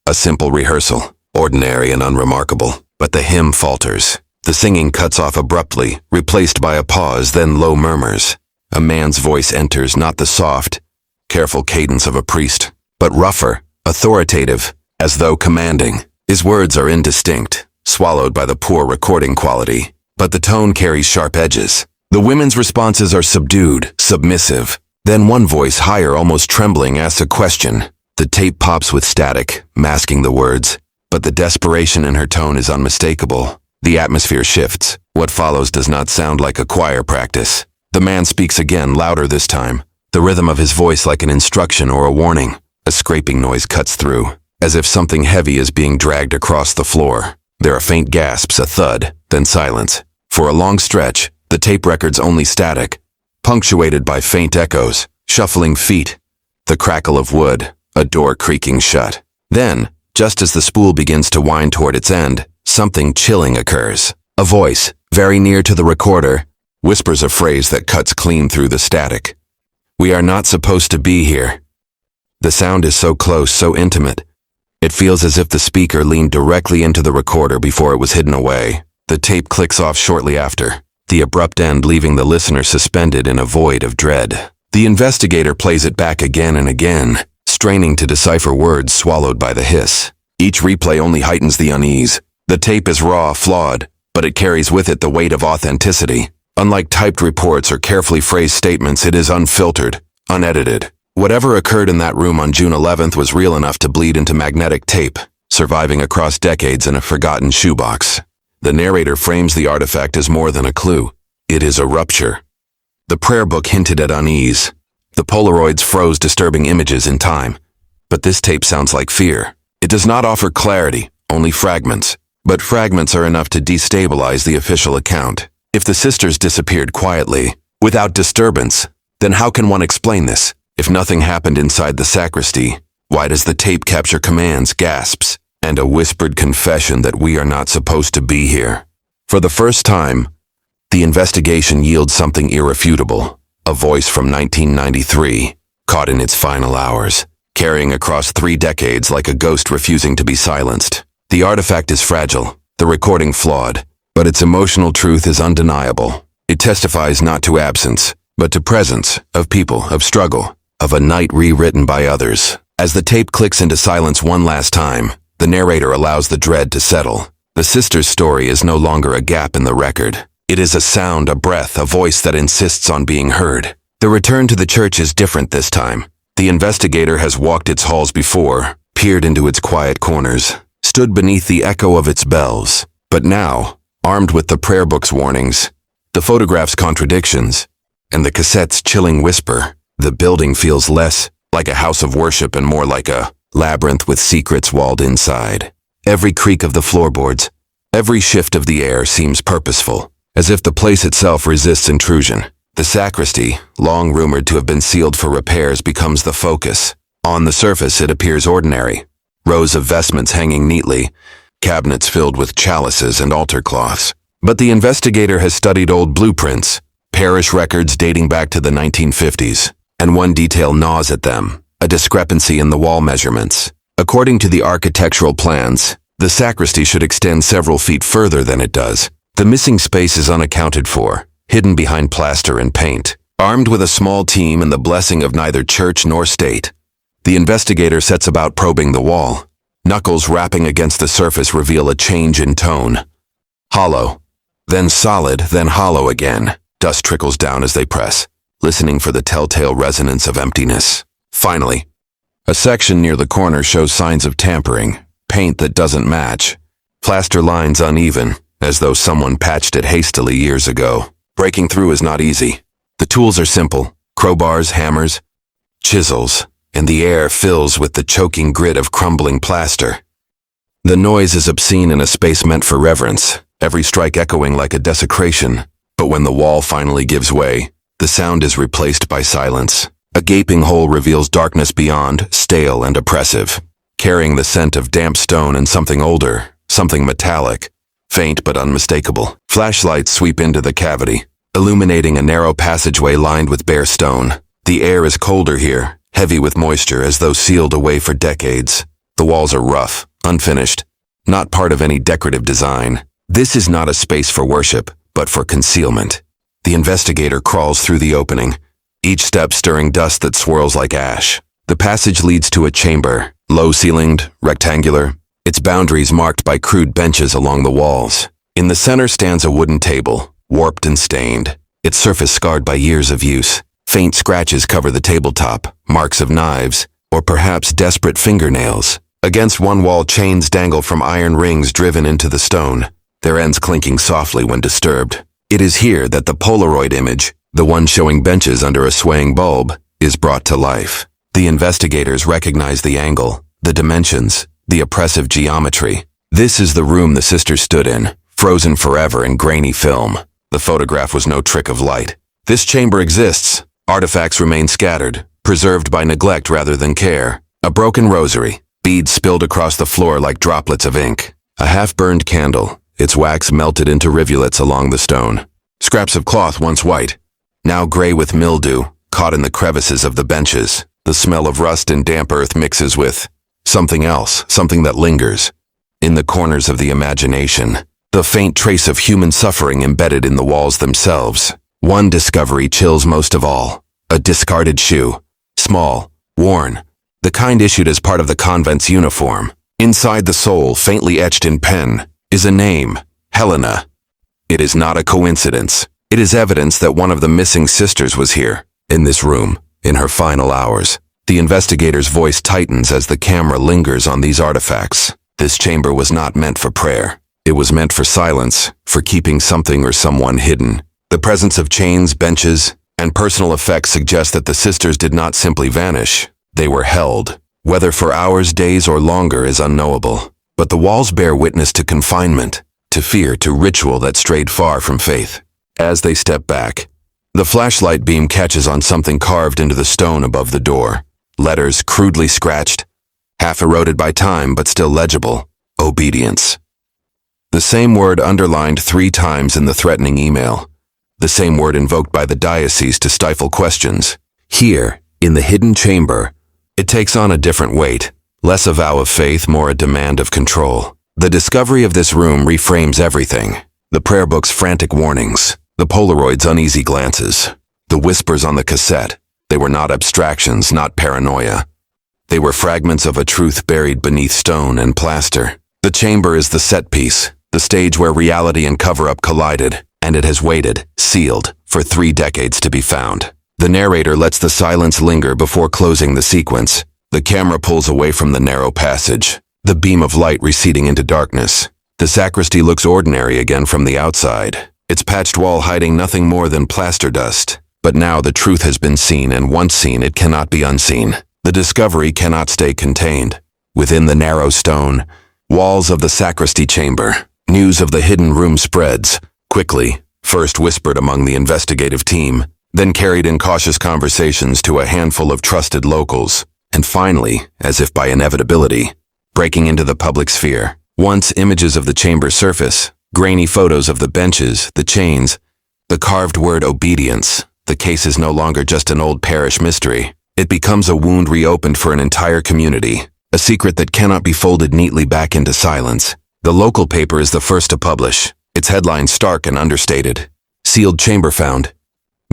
A simple rehearsal, ordinary and unremarkable, but the hymn falters. The singing cuts off abruptly, replaced by a pause, then low murmurs. A man's voice enters, not the soft, careful cadence of a priest, but rougher, authoritative, as though commanding. His words are indistinct, swallowed by the poor recording quality, but the tone carries sharp edges. The women's responses are subdued, submissive. Then one voice, higher, almost trembling, asks a question. The tape pops with static, masking the words, but the desperation in her tone is unmistakable. The atmosphere shifts. What follows does not sound like a choir practice. The man speaks again, louder this time, the rhythm of his voice like an instruction or a warning. A scraping noise cuts through, as if something heavy is being dragged across the floor. There are faint gasps, a thud, then silence. For a long stretch, the tape record's only static, punctuated by faint echoes, shuffling feet, the crackle of wood, a door creaking shut. Then, just as the spool begins to wind toward its end, something chilling occurs. A voice, very near to the recorder, whispers a phrase that cuts clean through the static. "We are not supposed to be here." The sound is so close, so intimate. It feels as if the speaker leaned directly into the recorder before it was hidden away. The tape clicks off shortly after, the abrupt end leaving the listener suspended in a void of dread. The investigator plays it back again and again, straining to decipher words swallowed by the hiss. Each replay only heightens the unease. The tape is raw, flawed, but it carries with it the weight of authenticity. Unlike typed reports or carefully phrased statements, it is unfiltered, unedited. Whatever occurred in that room on June 11th was real enough to bleed into magnetic tape, surviving across decades in a forgotten shoebox. The narrator frames the artifact as more than a clue. It is a rupture. The prayer book hinted at unease. The Polaroids froze disturbing images in time. But this tape sounds like fear. It does not offer clarity, only fragments. But fragments are enough to destabilize the official account. If the sisters disappeared quietly, without disturbance, then how can one explain this? If nothing happened inside the sacristy, why does the tape capture commands, gasps, and a whispered confession that we are not supposed to be here? For the first time, the investigation yields something irrefutable. A voice from 1993, caught in its final hours, carrying across 3 decades like a ghost refusing to be silenced. The artifact is fragile, the recording flawed, but its emotional truth is undeniable. It testifies not to absence, but to presence, of people, of struggle, of a night rewritten by others. As the tape clicks into silence one last time, the narrator allows the dread to settle. The sister's story is no longer a gap in the record. It is a sound, a breath, a voice that insists on being heard. The return to the church is different this time. The investigator has walked its halls before, peered into its quiet corners, stood beneath the echo of its bells. But now, armed with the prayer book's warnings, the photograph's contradictions, and the cassette's chilling whisper, the building feels less like a house of worship and more like a labyrinth with secrets walled inside. Every creak of the floorboards, every shift of the air seems purposeful, as if the place itself resists intrusion. The sacristy, long rumored to have been sealed for repairs, becomes the focus. On the surface, it appears ordinary. Rows of vestments hanging neatly, cabinets filled with chalices and altar cloths. But the investigator has studied old blueprints, parish records dating back to the 1950s, and one detail gnaws at them, a discrepancy in the wall measurements. According to the architectural plans, the sacristy should extend several feet further than it does. The missing space is unaccounted for, hidden behind plaster and paint. Armed with a small team and the blessing of neither church nor state, the investigator sets about probing the wall. Knuckles rapping against the surface reveal a change in tone. Hollow, then solid, then hollow again. Dust trickles down as they press, listening for the telltale resonance of emptiness. Finally, a section near the corner shows signs of tampering, paint that doesn't match, plaster lines uneven, as though someone patched it hastily years ago. Breaking through is not easy. The tools are simple: crowbars, hammers, chisels, and the air fills with the choking grit of crumbling plaster. The noise is obscene in a space meant for reverence, every strike echoing like a desecration. But when the wall finally gives way, the sound is replaced by silence. A gaping hole reveals darkness beyond, stale and oppressive, carrying the scent of damp stone and something older, something metallic, faint but unmistakable. Flashlights sweep into the cavity, illuminating a narrow passageway lined with bare stone. The air is colder here, heavy with moisture as though sealed away for decades. The walls are rough, unfinished, not part of any decorative design. This is not a space for worship, but for concealment. The investigator crawls through the opening, each step stirring dust that swirls like ash. The passage leads to a chamber, low-ceilinged, rectangular, its boundaries marked by crude benches along the walls. In the center stands a wooden table, warped and stained, its surface scarred by years of use. Faint scratches cover the tabletop, marks of knives, or perhaps desperate fingernails. Against one wall, chains dangle from iron rings driven into the stone, their ends clinking softly when disturbed. It is here that the Polaroid image, the one showing benches under a swaying bulb, is brought to life. The investigators recognize the angle, the dimensions, the oppressive geometry. This is the room the sisters stood in, frozen forever in grainy film. The photograph was no trick of light. This chamber exists. Artifacts remain scattered, preserved by neglect rather than care. A broken rosary, beads spilled across the floor like droplets of ink. A half-burned candle, its wax melted into rivulets along the stone. Scraps of cloth once white, now gray with mildew, caught in the crevices of the benches. The smell of rust and damp earth mixes with something else, something that lingers. In the corners of the imagination, the faint trace of human suffering embedded in the walls themselves. One discovery chills most of all. A discarded shoe. Small, worn, the kind issued as part of the convent's uniform. Inside the sole, faintly etched in pen, is a name, Helena. It is not a coincidence. It is evidence that one of the missing sisters was here, in this room, in her final hours. The investigator's voice tightens as the camera lingers on these artifacts. This chamber was not meant for prayer. It was meant for silence, for keeping something or someone hidden. The presence of chains, benches, and personal effects suggest that the sisters did not simply vanish. They were held. Whether for hours, days, or longer is unknowable. But the walls bear witness to confinement, to fear, to ritual that strayed far from faith. As they step back, the flashlight beam catches on something carved into the stone above the door. Letters crudely scratched, half eroded by time but still legible. Obedience. The same word underlined 3 times in the threatening email. The same word invoked by the diocese to stifle questions. Here, in the hidden chamber, it takes on a different weight. Less a vow of faith, more a demand of control. The discovery of this room reframes everything. The prayer book's frantic warnings, the Polaroid's uneasy glances, the whispers on the cassette. They were not abstractions, not paranoia. They were fragments of a truth buried beneath stone and plaster. The chamber is the set piece, the stage where reality and cover-up collided, and it has waited, sealed, for 3 decades to be found. The narrator lets the silence linger before closing the sequence. The camera pulls away from the narrow passage, the beam of light receding into darkness. The sacristy looks ordinary again from the outside, its patched wall hiding nothing more than plaster dust. But now the truth has been seen, and once seen, it cannot be unseen. The discovery cannot stay contained. Within the narrow stone walls of the sacristy chamber, news of the hidden room spreads, quickly, first whispered among the investigative team, then carried in cautious conversations to a handful of trusted locals, and finally, as if by inevitability, breaking into the public sphere. Once images of the chamber surface, grainy photos of the benches, the chains, the carved word obedience. The case is no longer just an old parish mystery. It becomes a wound reopened for an entire community, a secret that cannot be folded neatly back into silence. The local paper is the first to publish, its headline stark and understated. Sealed chamber found.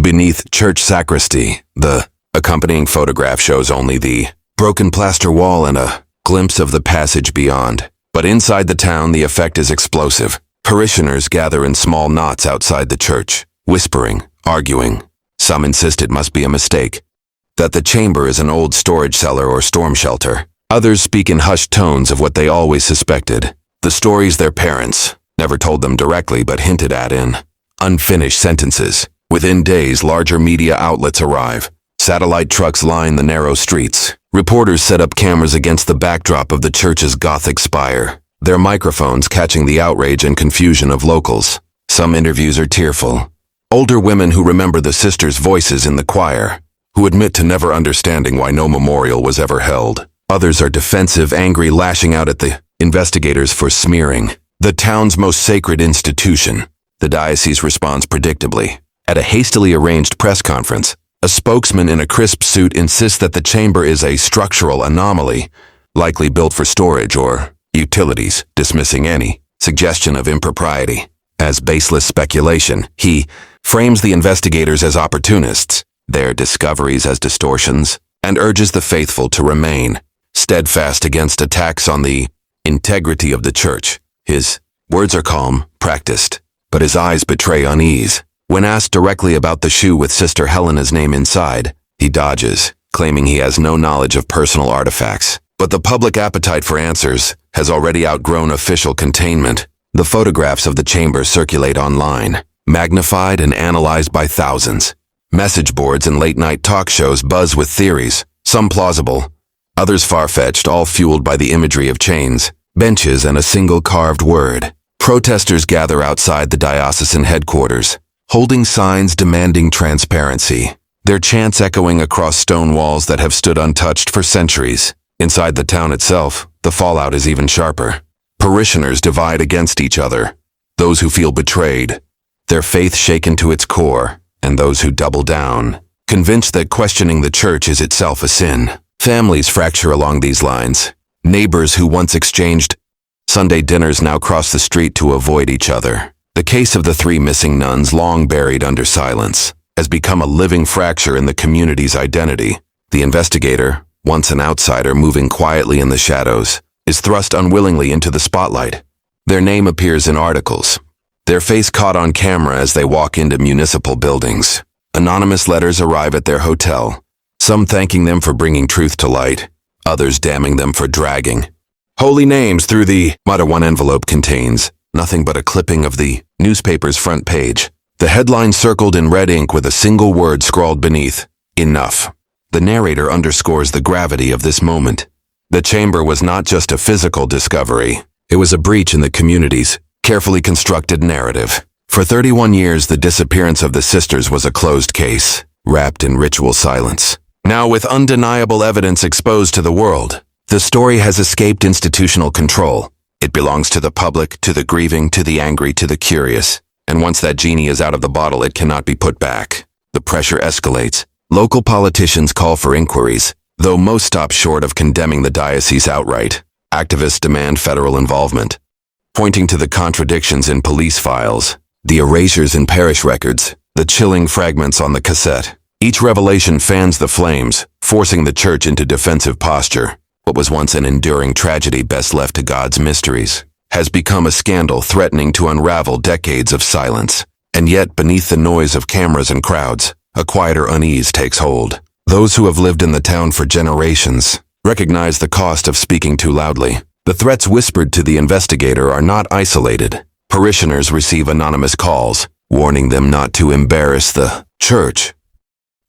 Beneath church sacristy, the accompanying photograph shows only the broken plaster wall and a glimpse of the passage beyond. But inside the town, the effect is explosive. Parishioners gather in small knots outside the church, whispering, arguing. Some insist it must be a mistake, that the chamber is an old storage cellar or storm shelter. Others speak in hushed tones of what they always suspected. The stories their parents never told them directly but hinted at in unfinished sentences. Within days, larger media outlets arrive. Satellite trucks line the narrow streets. Reporters set up cameras against the backdrop of the church's Gothic spire, their microphones catching the outrage and confusion of locals. Some interviews are tearful. Older women who remember the sisters' voices in the choir, who admit to never understanding why no memorial was ever held. Others are defensive, angry, lashing out at the investigators for smearing the town's most sacred institution. The diocese responds predictably. At a hastily arranged press conference, A spokesman in a crisp suit insists that the chamber is a structural anomaly, likely built for storage or utilities, dismissing any suggestion of impropriety as baseless speculation. He frames the investigators as opportunists, their discoveries as distortions, and urges the faithful to remain steadfast against attacks on the integrity of the church. His words are calm, practiced, but his eyes betray unease. When asked directly about the shoe with Sister Helena's name inside, he dodges, claiming he has no knowledge of personal artifacts. But the public appetite for answers has already outgrown official containment. The photographs of the chamber circulate online, magnified and analyzed by thousands. Message boards and late-night talk shows buzz with theories, some plausible, others far-fetched, all fueled by the imagery of chains, benches, and a single carved word. Protesters gather outside the diocesan headquarters, holding signs demanding transparency, their chants echoing across stone walls that have stood untouched for centuries. Inside the town itself, the fallout is even sharper. Parishioners divide against each other, those who feel betrayed, their faith shaken to its core, and those who double down, convinced that questioning the church is itself a sin. Families fracture along these lines. Neighbors who once exchanged Sunday dinners now cross the street to avoid each other. The case of the 3 missing nuns, long buried under silence, has become a living fracture in the community's identity. The investigator, once an outsider moving quietly in the shadows, is thrust unwillingly into the spotlight. Their name appears in articles, their face caught on camera as they walk into municipal buildings. Anonymous letters arrive at their hotel, some thanking them for bringing truth to light, others damning them for dragging holy names through the mud. One envelope contains nothing but a clipping of the newspaper's front page. The headline circled in red ink with a single word scrawled beneath, "Enough." The narrator underscores the gravity of this moment. The chamber was not just a physical discovery. It was a breach in the community's carefully constructed narrative. For 31 years, the disappearance of the sisters was a closed case, wrapped in ritual silence. Now, with undeniable evidence exposed to the world, the story has escaped institutional control. It belongs to the public, to the grieving, to the angry, to the curious. And once that genie is out of the bottle, it cannot be put back. The pressure escalates. Local politicians call for inquiries, though most stop short of condemning the diocese outright. Activists demand federal involvement, pointing to the contradictions in police files, the erasures in parish records, the chilling fragments on the cassette. Each revelation fans the flames, forcing the church into defensive posture. What was once an enduring tragedy best left to God's mysteries has become a scandal threatening to unravel decades of silence. And yet, beneath the noise of cameras and crowds, a quieter unease takes hold. Those who have lived in the town for generations recognize the cost of speaking too loudly. The threats whispered to the investigator are not isolated. Parishioners receive anonymous calls, warning them not to embarrass the church.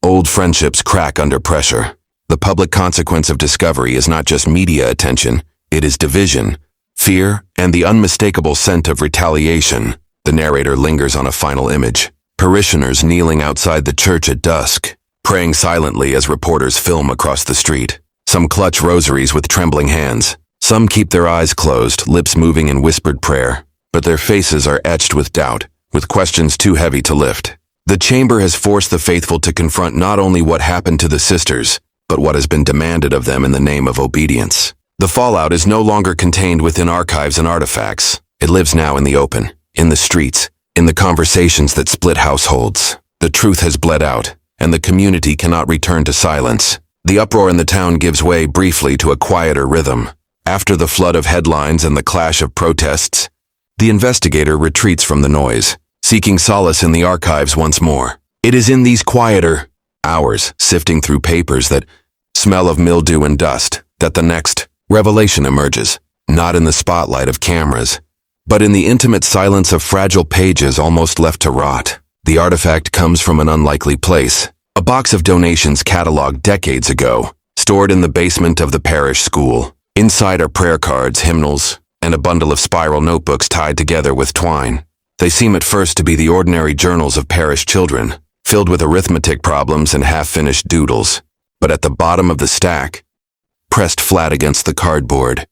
Old friendships crack under pressure. The public consequence of discovery is not just media attention, it is division, fear, and the unmistakable scent of retaliation. The narrator lingers on a final image. Parishioners kneeling outside the church at dusk, praying silently as reporters film across the street. Some clutch rosaries with trembling hands. Some keep their eyes closed, lips moving in whispered prayer. But their faces are etched with doubt, with questions too heavy to lift. The chamber has forced the faithful to confront not only what happened to the sisters, but what has been demanded of them in the name of obedience. The fallout is no longer contained within archives and artifacts. It lives now in the open, in the streets, in the conversations that split households. The truth has bled out, and the community cannot return to silence. The uproar in the town gives way briefly to a quieter rhythm. After the flood of headlines and the clash of protests, the investigator retreats from the noise, seeking solace in the archives once more. It is in these quieter hours, sifting through papers that smell of mildew and dust, that the next revelation emerges, not in the spotlight of cameras, but in the intimate silence of fragile pages almost left to rot. The artifact comes from an unlikely place, a box of donations cataloged decades ago, stored in the basement of the parish school. Inside are prayer cards, hymnals, and a bundle of spiral notebooks tied together with twine. They seem at first to be the ordinary journals of parish children, filled with arithmetic problems and half-finished doodles. But at the bottom of the stack, pressed flat against the cardboard,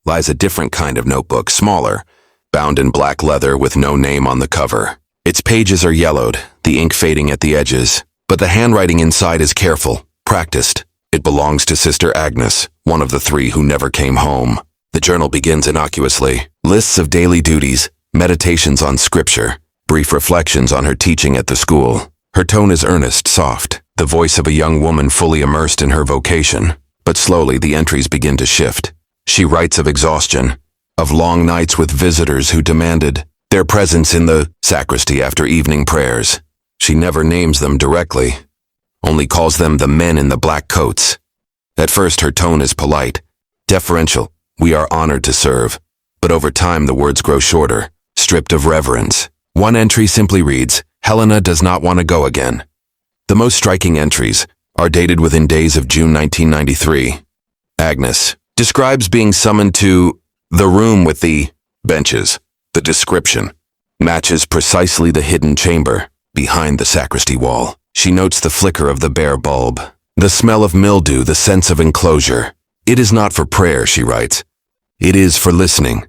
lies a different kind of notebook, smaller, bound in black leather with no name on the cover. Its pages are yellowed, the ink fading at the edges. But the handwriting inside is careful, practiced. It belongs to Sister Agnes, one of the three who never came home. The journal begins innocuously. Lists of daily duties, meditations on scripture, brief reflections on her teaching at the school. Her tone is earnest, soft, the voice of a young woman fully immersed in her vocation. But slowly the entries begin to shift. She writes of exhaustion, of long nights with visitors who demanded their presence in the sacristy after evening prayers. She never names them directly, only calls them the men in the black coats. At first her tone is polite, deferential, we are honored to serve. But over time the words grow shorter, stripped of reverence. One entry simply reads, Helena does not want to go again. The most striking entries are dated within days of June 1993. Agnes describes being summoned to the room with the benches. The description matches precisely the hidden chamber behind the sacristy wall. She notes the flicker of the bare bulb, the smell of mildew, the sense of enclosure. It is not for prayer, she writes. It is for listening.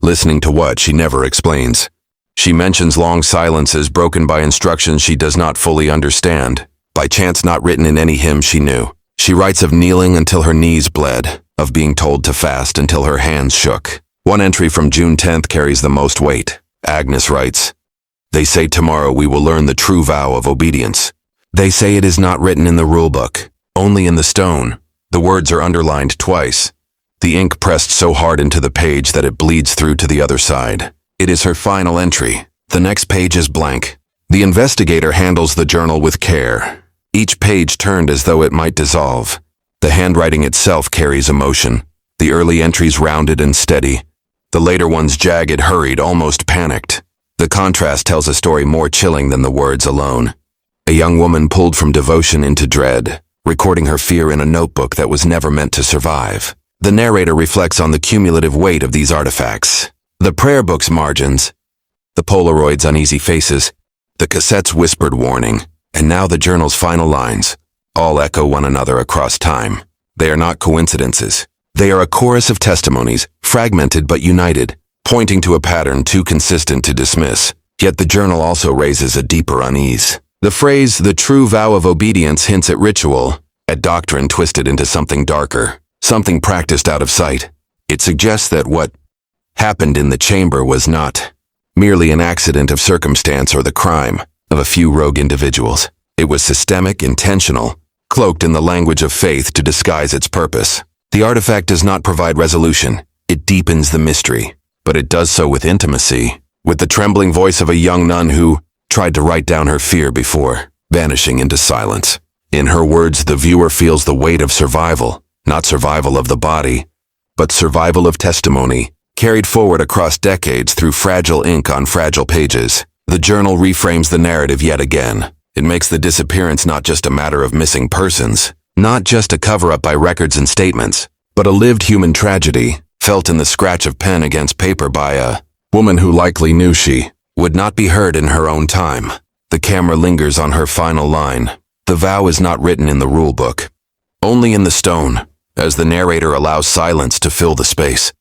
Listening to what, she never explains. She mentions long silences broken by instructions she does not fully understand, by chance not written in any hymn she knew. She writes of kneeling until her knees bled, of being told to fast until her hands shook. One entry from June 10th carries the most weight. Agnes writes, They say tomorrow we will learn the true vow of obedience. They say it is not written in the rulebook, only in the stone. The words are underlined twice, the ink pressed so hard into the page that it bleeds through to the other side. It is her final entry. The next page is blank. The investigator handles the journal with care, each page turned as though it might dissolve. The handwriting itself carries emotion, the early entries rounded and steady, the later ones jagged, hurried, almost panicked. The contrast tells a story more chilling than the words alone. A young woman pulled from devotion into dread, recording her fear in a notebook that was never meant to survive. The narrator reflects on the cumulative weight of these artifacts. The prayer book's margins, the Polaroid's uneasy faces, the cassette's whispered warning, and now the journal's final lines, all echo one another across time. They are not coincidences. They are a chorus of testimonies, fragmented but united, pointing to a pattern too consistent to dismiss. Yet the journal also raises a deeper unease. The phrase, the true vow of obedience, hints at ritual, at doctrine twisted into something darker, something practiced out of sight. It suggests that what happened in the chamber was not merely an accident of circumstance or the crime of a few rogue individuals. It was systemic, intentional, cloaked in the language of faith to disguise its purpose. The artifact does not provide resolution. It deepens the mystery, but it does so with intimacy, with the trembling voice of a young nun who tried to write down her fear before vanishing into silence. In her words, the viewer feels the weight of survival, not survival of the body, but survival of testimony, carried forward across decades through fragile ink on fragile pages. The journal reframes the narrative yet again. It makes the disappearance not just a matter of missing persons, not just a cover-up by records and statements, but a lived human tragedy, felt in the scratch of pen against paper by a woman who likely knew she would not be heard in her own time. The camera lingers on her final line. The vow is not written in the rule book, only in the stone, as the narrator allows silence to fill the space.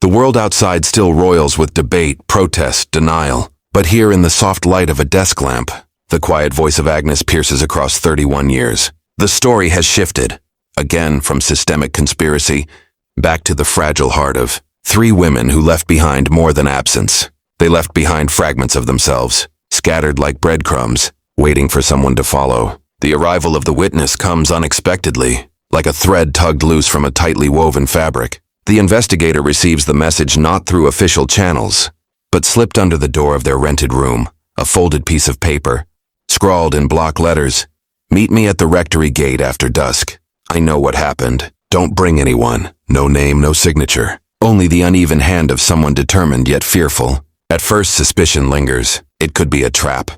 The world outside still roils with debate, protest, denial, but here in the soft light of a desk lamp, the quiet voice of Agnes pierces across 31 years. The story has shifted, again from systemic conspiracy, back to the fragile heart of three women who left behind more than absence. They left behind fragments of themselves, scattered like breadcrumbs, waiting for someone to follow. The arrival of the witness comes unexpectedly, like a thread tugged loose from a tightly woven fabric. The investigator receives the message not through official channels, but slipped under the door of their rented room, a folded piece of paper, scrawled in block letters, "Meet me at the rectory gate after dusk. I know what happened. Don't bring anyone. No name, no signature. Only the uneven hand of someone determined yet fearful." At first, suspicion lingers. It could be a trap,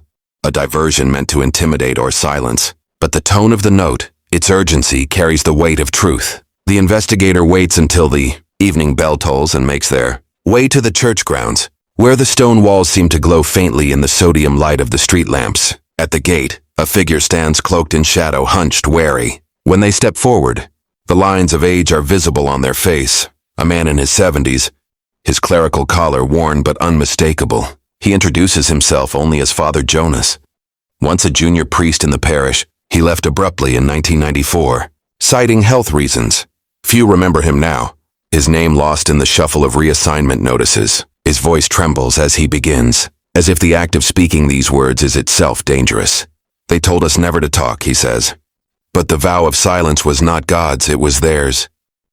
a diversion meant to intimidate or silence. But the tone of the note, its urgency, carries the weight of truth. The investigator waits until the evening bell tolls and makes their way to the church grounds, where the stone walls seem to glow faintly in the sodium light of the street lamps. At the gate, a figure stands cloaked in shadow, hunched, wary. When they step forward, the lines of age are visible on their face. A man in his 70s, his clerical collar worn but unmistakable. He introduces himself only as Father Jonas. Once a junior priest in the parish, He left abruptly in 1994, citing health reasons. Few remember him now, his name lost in the shuffle of reassignment notices. His voice trembles as he begins, as if the act of speaking these words is itself dangerous. They told us never to talk, he says. But the vow of silence was not God's, it was theirs.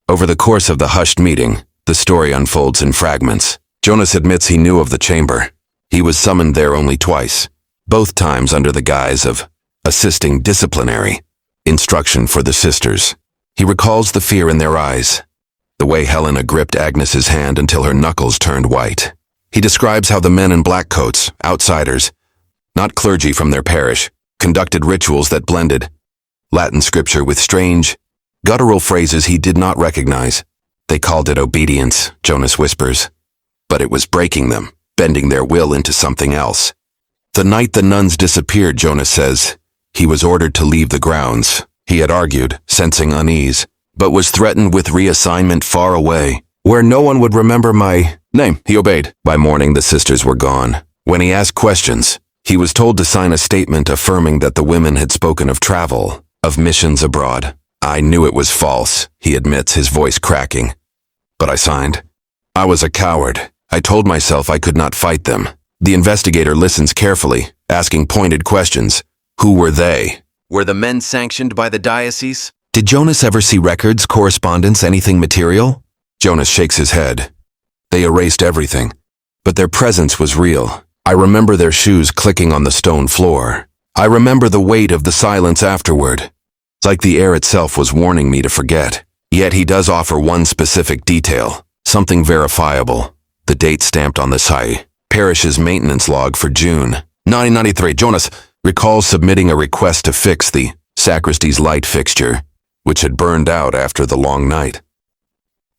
Over the course of the hushed meeting, the story unfolds in fragments. Jonas admits he knew of the chamber. He was summoned there only twice, both times under the guise of assisting disciplinary instruction for the sisters. He recalls the fear in their eyes, the way Helena gripped Agnes's hand until her knuckles turned white. He describes how the men in black coats, outsiders, not clergy from their parish, conducted rituals that blended Latin scripture with strange, guttural phrases he did not recognize. They called it obedience, Jonas whispers. But it was breaking them, bending their will into something else. The night the nuns disappeared, Jonas says, he was ordered to leave the grounds. He had argued, sensing unease, but was threatened with reassignment far away, where no one would remember my name. He obeyed. By morning, the sisters were gone. When he asked questions, he was told to sign a statement affirming that the women had spoken of travel, of missions abroad. I knew it was false, he admits, his voice cracking. But I signed. I was a coward. I told myself I could not fight them. The investigator listens carefully, asking pointed questions. Who were they? Were the men sanctioned by the diocese? Did Jonas ever see records, correspondence, anything material? Jonas shakes his head. They erased everything, but their presence was real. I remember their shoes clicking on the stone floor. I remember the weight of the silence afterward. It's like the air itself was warning me to forget. Yet he does offer one specific detail, something verifiable. The date stamped on the site, parish's maintenance log for June 1993. Jonas recalls submitting a request to fix the sacristy's light fixture, which had burned out after the long night.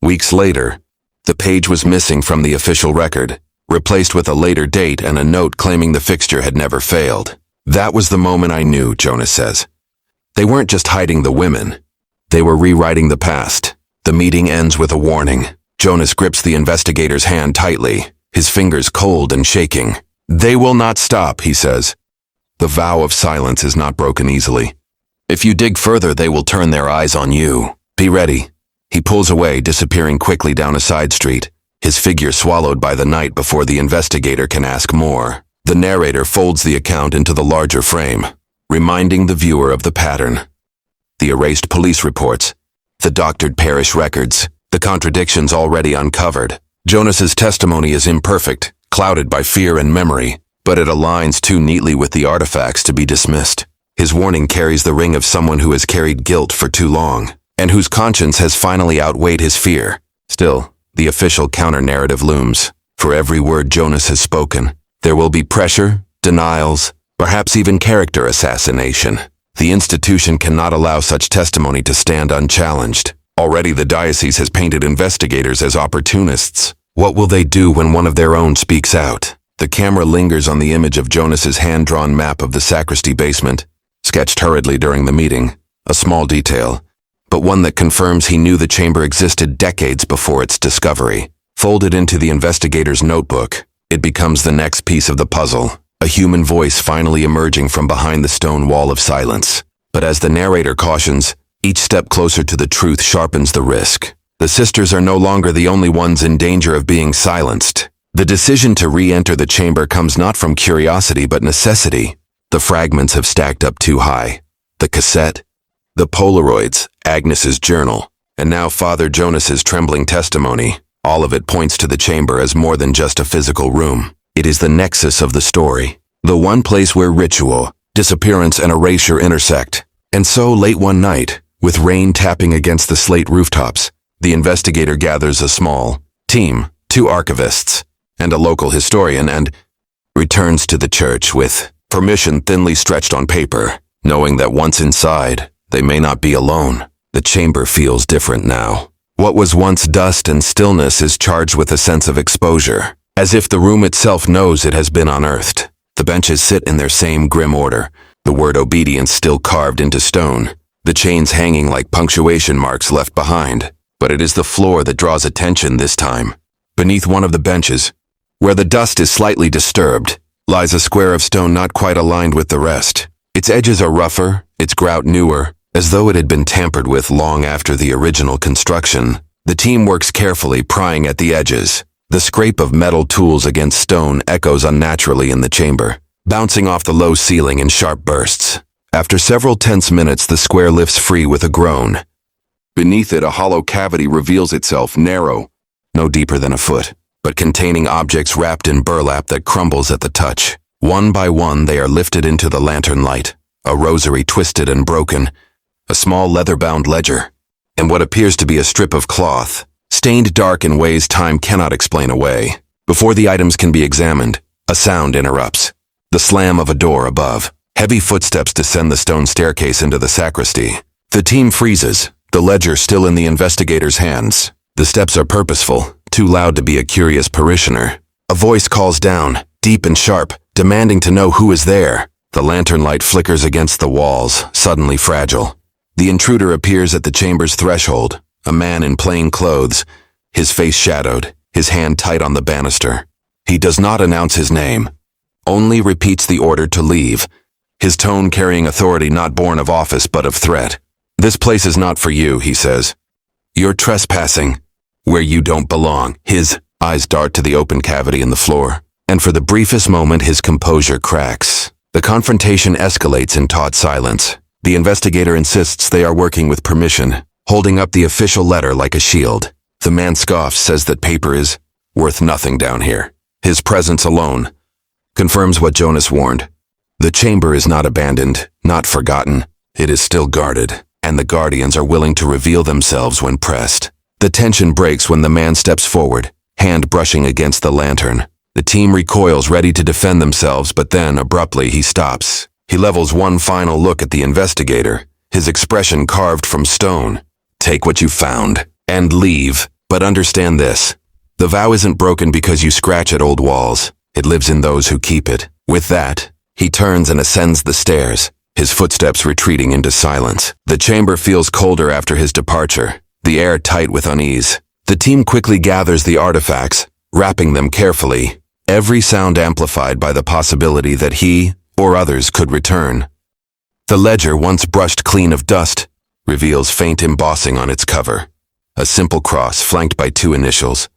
Weeks later, the page was missing from the official record, replaced with a later date and a note claiming the fixture had never failed. That was the moment I knew, Jonas says. They weren't just hiding the women. They were rewriting the past. The meeting ends with a warning. Jonas grips the investigator's hand tightly, his fingers cold and shaking. They will not stop, he says. The vow of silence is not broken easily. If you dig further, they will turn their eyes on you. Be ready. He pulls away, disappearing quickly down a side street, his figure swallowed by the night before the investigator can ask more. The narrator folds the account into the larger frame, reminding the viewer of the pattern. The erased police reports, the doctored parish records, the contradictions already uncovered. Jonas's testimony is imperfect, clouded by fear and memory, but it aligns too neatly with the artifacts to be dismissed. His warning carries the ring of someone who has carried guilt for too long, and whose conscience has finally outweighed his fear. Still, the official counter-narrative looms. For every word Jonas has spoken, there will be pressure, denials, perhaps even character assassination. The institution cannot allow such testimony to stand unchallenged. Already the diocese has painted investigators as opportunists. What will they do when one of their own speaks out? The camera lingers on the image of Jonas's hand-drawn map of the sacristy basement, sketched hurriedly during the meeting. A small detail, but one that confirms he knew the chamber existed decades before its discovery. Folded into the investigator's notebook, it becomes the next piece of the puzzle, a human voice finally emerging from behind the stone wall of silence. But as the narrator cautions, each step closer to the truth sharpens the risk. The sisters are no longer the only ones in danger of being silenced. The decision to re-enter the chamber comes not from curiosity but necessity. The fragments have stacked up too high. The cassette, the Polaroids, Agnes's journal, and now Father Jonas's trembling testimony. All of it points to the chamber as more than just a physical room. It is the nexus of the story, the one place where ritual, disappearance, and erasure intersect. And so, late one night, with rain tapping against the slate rooftops, the investigator gathers a small team, 2 archivists, and a local historian, and returns to the church with permission thinly stretched on paper, knowing that once inside, they may not be alone. The chamber feels different now. What was once dust and stillness is charged with a sense of exposure, as if the room itself knows it has been unearthed. The benches sit in their same grim order, the word obedience still carved into stone, the chains hanging like punctuation marks left behind. But it is the floor that draws attention this time. Beneath one of the benches, where the dust is slightly disturbed, lies a square of stone not quite aligned with the rest. Its edges are rougher, its grout newer, as though it had been tampered with long after the original construction. The team works carefully, prying at the edges. The scrape of metal tools against stone echoes unnaturally in the chamber, bouncing off the low ceiling in sharp bursts. After several tense minutes, the square lifts free with a groan. Beneath it, a hollow cavity reveals itself, narrow, no deeper than a foot, but containing objects wrapped in burlap that crumbles at the touch. One by one, they are lifted into the lantern light, a rosary twisted and broken, a small leather-bound ledger, and what appears to be a strip of cloth, stained dark in ways time cannot explain away. Before the items can be examined, a sound interrupts. The slam of a door above. Heavy footsteps descend the stone staircase into the sacristy. The team freezes, the ledger still in the investigator's hands. The steps are purposeful, too loud to be a curious parishioner. A voice calls down, deep and sharp, demanding to know who is there. The lantern light flickers against the walls, suddenly fragile. The intruder appears at the chamber's threshold, a man in plain clothes, his face shadowed, his hand tight on the banister. He does not announce his name, only repeats the order to leave, his tone carrying authority not born of office but of threat. "This place is not for you," he says. "You're trespassing where you don't belong." His eyes dart to the open cavity in the floor, and for the briefest moment his composure cracks. The confrontation escalates in taut silence. The investigator insists they are working with permission, holding up the official letter like a shield. The man scoffs, says that paper is worth nothing down here. His presence alone confirms what Jonas warned. The chamber is not abandoned, not forgotten. It is still guarded, and the guardians are willing to reveal themselves when pressed. The tension breaks when the man steps forward, hand brushing against the lantern. The team recoils, ready to defend themselves, but then, abruptly, he stops. He levels one final look at the investigator, his expression carved from stone. "Take what you found, and leave. But understand this. The vow isn't broken because you scratch at old walls. It lives in those who keep it." With that, he turns and ascends the stairs, his footsteps retreating into silence. The chamber feels colder after his departure, the air tight with unease. The team quickly gathers the artifacts, wrapping them carefully, every sound amplified by the possibility that he or others could return. The ledger, once brushed clean of dust, reveals faint embossing on its cover. A simple cross flanked by two initials,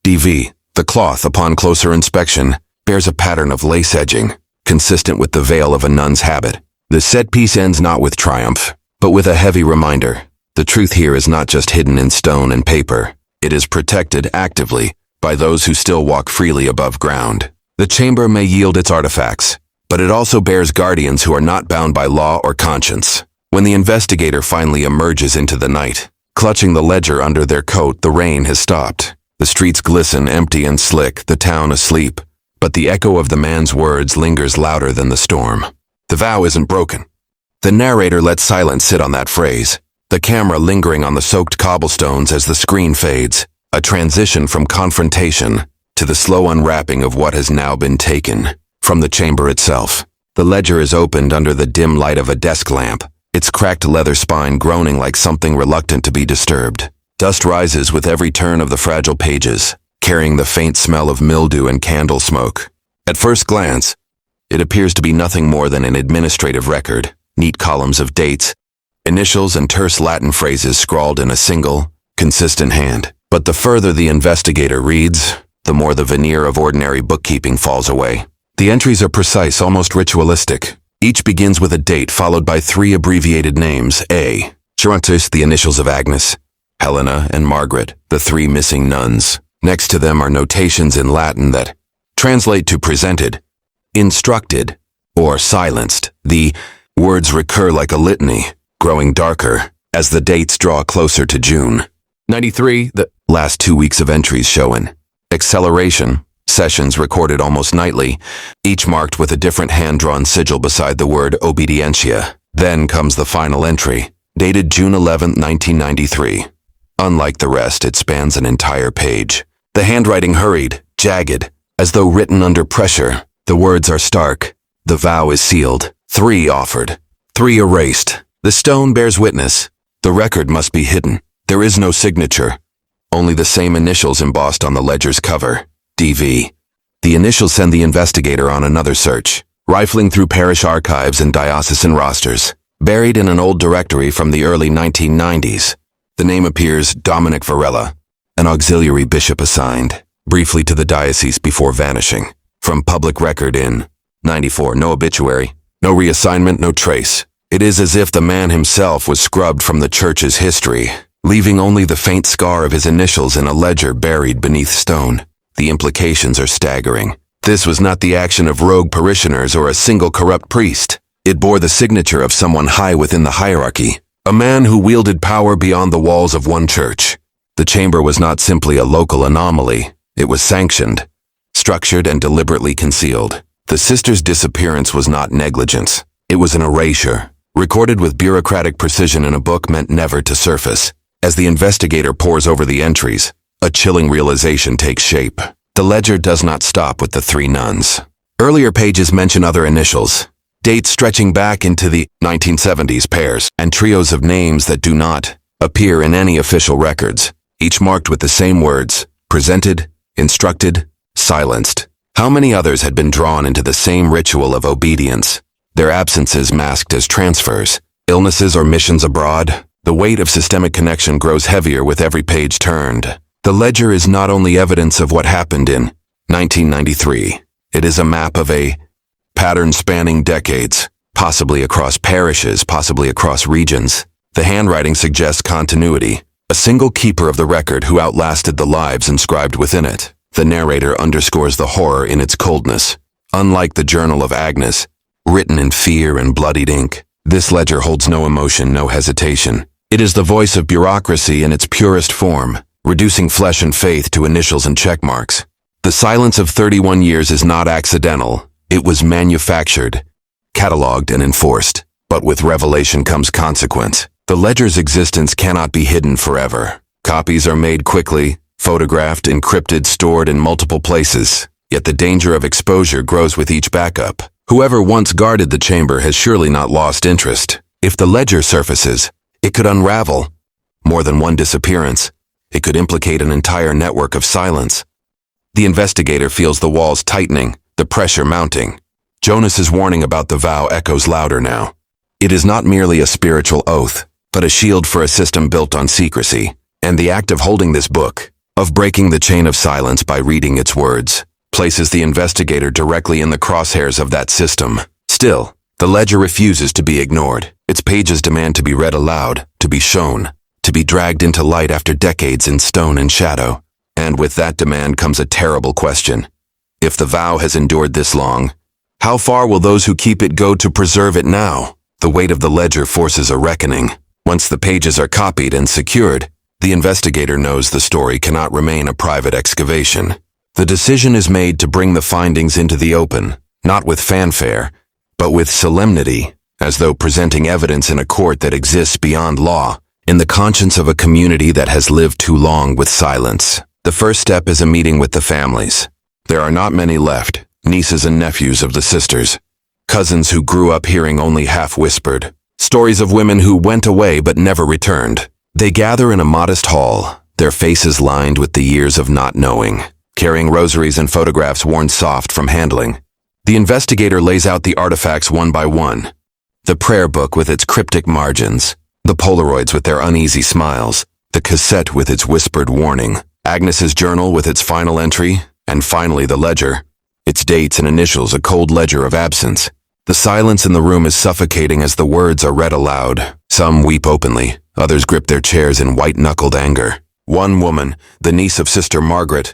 DV. The cloth, upon closer inspection, bears a pattern of lace edging, consistent with the veil of a nun's habit. The set piece ends not with triumph, but with a heavy reminder. The truth here is not just hidden in stone and paper. It is protected actively by those who still walk freely above ground. The chamber may yield its artifacts, but it also bears guardians who are not bound by law or conscience. When the investigator finally emerges into the night, clutching the ledger under their coat, the rain has stopped. The streets glisten, empty and slick, the town asleep. But the echo of the man's words lingers louder than the storm. The vow isn't broken. The narrator lets silence sit on that phrase, the camera lingering on the soaked cobblestones as the screen fades, a transition from confrontation to the slow unwrapping of what has now been taken. From the chamber itself, the ledger is opened under the dim light of a desk lamp, its cracked leather spine groaning like something reluctant to be disturbed. Dust rises with every turn of the fragile pages, carrying the faint smell of mildew and candle smoke. At first glance, it appears to be nothing more than an administrative record, neat columns of dates, initials and terse Latin phrases scrawled in a single, consistent hand. But the further the investigator reads, the more the veneer of ordinary bookkeeping falls away. The entries are precise, almost ritualistic. Each begins with a date followed by three abbreviated names: A. Charontis, the initials of Agnes; Helena and Margaret, the three missing nuns. Next to them are notations in Latin that translate to presented, instructed, or silenced. The words recur like a litany, growing darker as the dates draw closer to June 93. The last 2 weeks of entries show an acceleration, sessions recorded almost nightly, each marked with a different hand-drawn sigil beside the word obedientia. Then comes the final entry, dated June 11, 1993. Unlike the rest, it spans an entire page. The handwriting hurried, jagged, as though written under pressure. The words are stark. The vow is sealed. 3 offered. 3 erased. The stone bears witness. The record must be hidden. There is no signature. Only the same initials embossed on the ledger's cover. DV. The initials send the investigator on another search, rifling through parish archives and diocesan rosters. Buried in an old directory from the early 1990s, the name appears Dominic Varela, an auxiliary bishop assigned briefly to the diocese before vanishing. From public record in 94, no obituary, no reassignment, no trace. It is as if the man himself was scrubbed from the church's history, leaving only the faint scar of his initials in a ledger buried beneath stone. The implications are staggering. This was not the action of rogue parishioners or a single corrupt priest. It bore the signature of someone high within the hierarchy, a man who wielded power beyond the walls of one church. The chamber was not simply a local anomaly. It was sanctioned, structured, and deliberately concealed. The sisters' disappearance was not negligence. It was an erasure, recorded with bureaucratic precision in a book meant never to surface. As the investigator pores over the entries, a chilling realization takes shape. The ledger does not stop with the 3 nuns. Earlier pages mention other initials, dates stretching back into the 1970s, pairs, and trios of names that do not appear in any official records, each marked with the same words: presented, instructed, silenced. How many others had been drawn into the same ritual of obedience, their absences masked as transfers, illnesses, or missions abroad? The weight of systemic connection grows heavier with every page turned. The ledger is not only evidence of what happened in 1993, it is a map of a pattern spanning decades, possibly across parishes, possibly across regions. The handwriting suggests continuity, a single keeper of the record who outlasted the lives inscribed within it. The narrator underscores the horror in its coldness. Unlike the Journal of Agnes, written in fear and bloodied ink, this ledger holds no emotion, no hesitation. It is the voice of bureaucracy in its purest form, reducing flesh and faith to initials and checkmarks. The silence of 31 years is not accidental. It was manufactured, cataloged, and enforced. But with revelation comes consequence. The ledger's existence cannot be hidden forever. Copies are made quickly, photographed, encrypted, stored in multiple places. Yet the danger of exposure grows with each backup. Whoever once guarded the chamber has surely not lost interest. If the ledger surfaces, it could unravel more than one disappearance. It could implicate an entire network of silence. The investigator feels the walls tightening, the pressure mounting. Jonas's warning about the vow echoes louder now. It is not merely a spiritual oath, but a shield for a system built on secrecy. And the act of holding this book, of breaking the chain of silence by reading its words, places the investigator directly in the crosshairs of that system. Still, the ledger refuses to be ignored. Its pages demand to be read aloud, to be shown, to be dragged into light after decades in stone and shadow. And with that demand comes a terrible question. If the vow has endured this long, how far will those who keep it go to preserve it now? The weight of the ledger forces a reckoning. Once the pages are copied and secured, the investigator knows the story cannot remain a private excavation. The decision is made to bring the findings into the open, not with fanfare, but with solemnity, as though presenting evidence in a court that exists beyond law, in the conscience of a community that has lived too long with silence. The first step is a meeting with the families. There are not many left, nieces and nephews of the sisters, cousins who grew up hearing only half-whispered stories of women who went away but never returned. They gather in a modest hall, their faces lined with the years of not knowing, carrying rosaries and photographs worn soft from handling. The investigator lays out the artifacts one by one. The prayer book with its cryptic margins, the Polaroids with their uneasy smiles, the cassette with its whispered warning, Agnes's journal with its final entry, and finally the ledger, its dates and initials, a cold ledger of absence. The silence in the room is suffocating as the words are read aloud. Some weep openly, others grip their chairs in white-knuckled anger. One woman, the niece of Sister Margaret,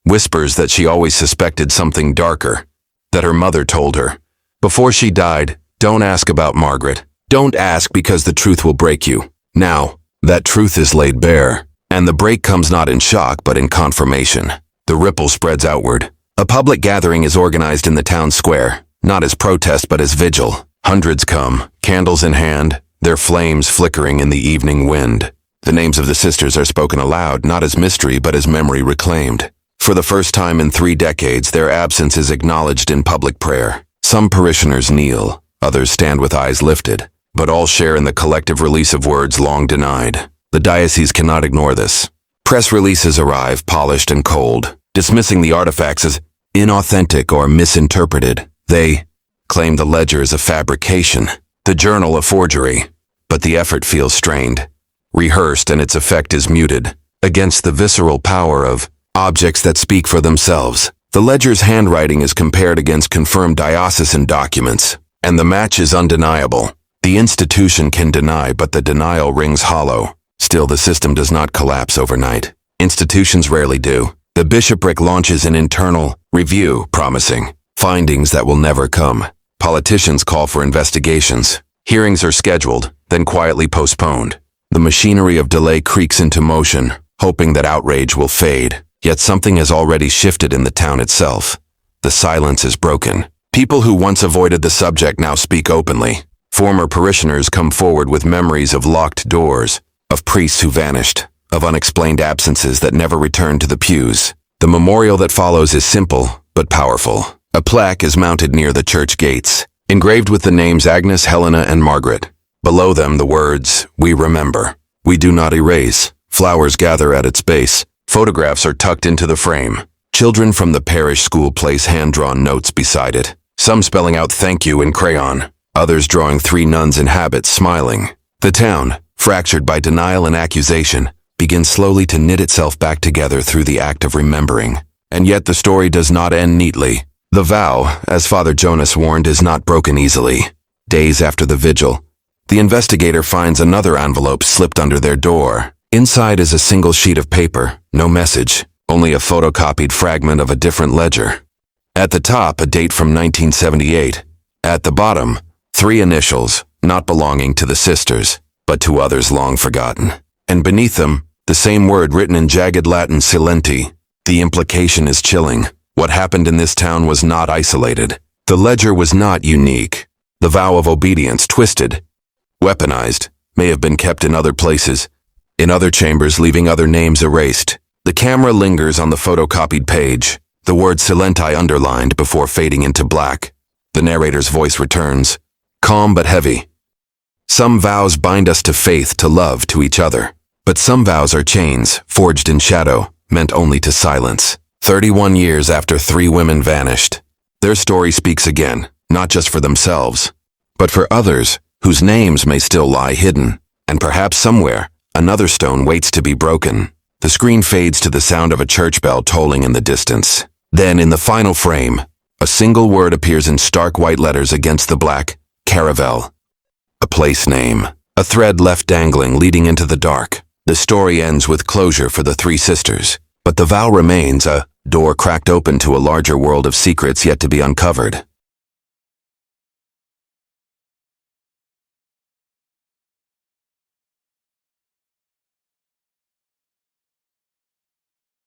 whispers that she always suspected something darker, that her mother told her. Before she died, don't ask about Margaret. Don't ask because the truth will break you. Now, that truth is laid bare, and the break comes not in shock but in confirmation. The ripple spreads outward. A public gathering is organized in the town square, not as protest but as vigil. Hundreds come, candles in hand, their flames flickering in the evening wind. The names of the sisters are spoken aloud, not as mystery but as memory reclaimed. For the first time in 3 decades, their absence is acknowledged in public prayer. Some parishioners kneel, others stand with eyes lifted, but all share in the collective release of words long denied. The diocese cannot ignore this. Press releases arrive, polished and cold, dismissing the artifacts as inauthentic or misinterpreted. They claim the ledger is a fabrication, the journal a forgery. But the effort feels strained, rehearsed, and its effect is muted against the visceral power of objects that speak for themselves. The ledger's handwriting is compared against confirmed diocesan documents, and the match is undeniable. The institution can deny, but the denial rings hollow. Still, the system does not collapse overnight. Institutions rarely do. The bishopric launches an internal review, promising findings that will never come. Politicians call for investigations. Hearings are scheduled, then quietly postponed. The machinery of delay creaks into motion, hoping that outrage will fade. Yet something has already shifted in the town itself. The silence is broken. People who once avoided the subject now speak openly. Former parishioners come forward with memories of locked doors, of priests who vanished, of unexplained absences that never returned to the pews. The memorial that follows is simple, but powerful. A plaque is mounted near the church gates, engraved with the names Agnes, Helena, and Margaret. Below them the words, "We remember. We do not erase." Flowers gather at its base. Photographs are tucked into the frame. Children from the parish school place hand-drawn notes beside it, some spelling out "thank you" in crayon, others drawing 3 nuns in habits smiling. The town, fractured by denial and accusation, begins slowly to knit itself back together through the act of remembering. And yet the story does not end neatly. The vow, as Father Jonas warned, is not broken easily. Days after the vigil, the investigator finds another envelope slipped under their door. Inside is a single sheet of paper, no message, only a photocopied fragment of a different ledger. At the top, a date from 1978. At the bottom, 3 initials, not belonging to the sisters, but to others long forgotten. And beneath them, the same word written in jagged Latin, silenti. The implication is chilling. What happened in this town was not isolated. The ledger was not unique. The vow of obedience, twisted, weaponized, may have been kept in other places, in other chambers, leaving other names erased. The camera lingers on the photocopied page, the word silenti underlined before fading into black. The narrator's voice returns, calm but heavy. Some vows bind us to faith, to love, to each other. But some vows are chains, forged in shadow, meant only to silence. 31 years after 3 women vanished, their story speaks again, not just for themselves, but for others whose names may still lie hidden. And perhaps somewhere, another stone waits to be broken. The screen fades to the sound of a church bell tolling in the distance. Then, in the final frame, a single word appears in stark white letters against the black, Caravel. A place name. A thread left dangling, leading into the dark. The story ends with closure for the 3 sisters. But the vow remains, a door cracked open to a larger world of secrets yet to be uncovered.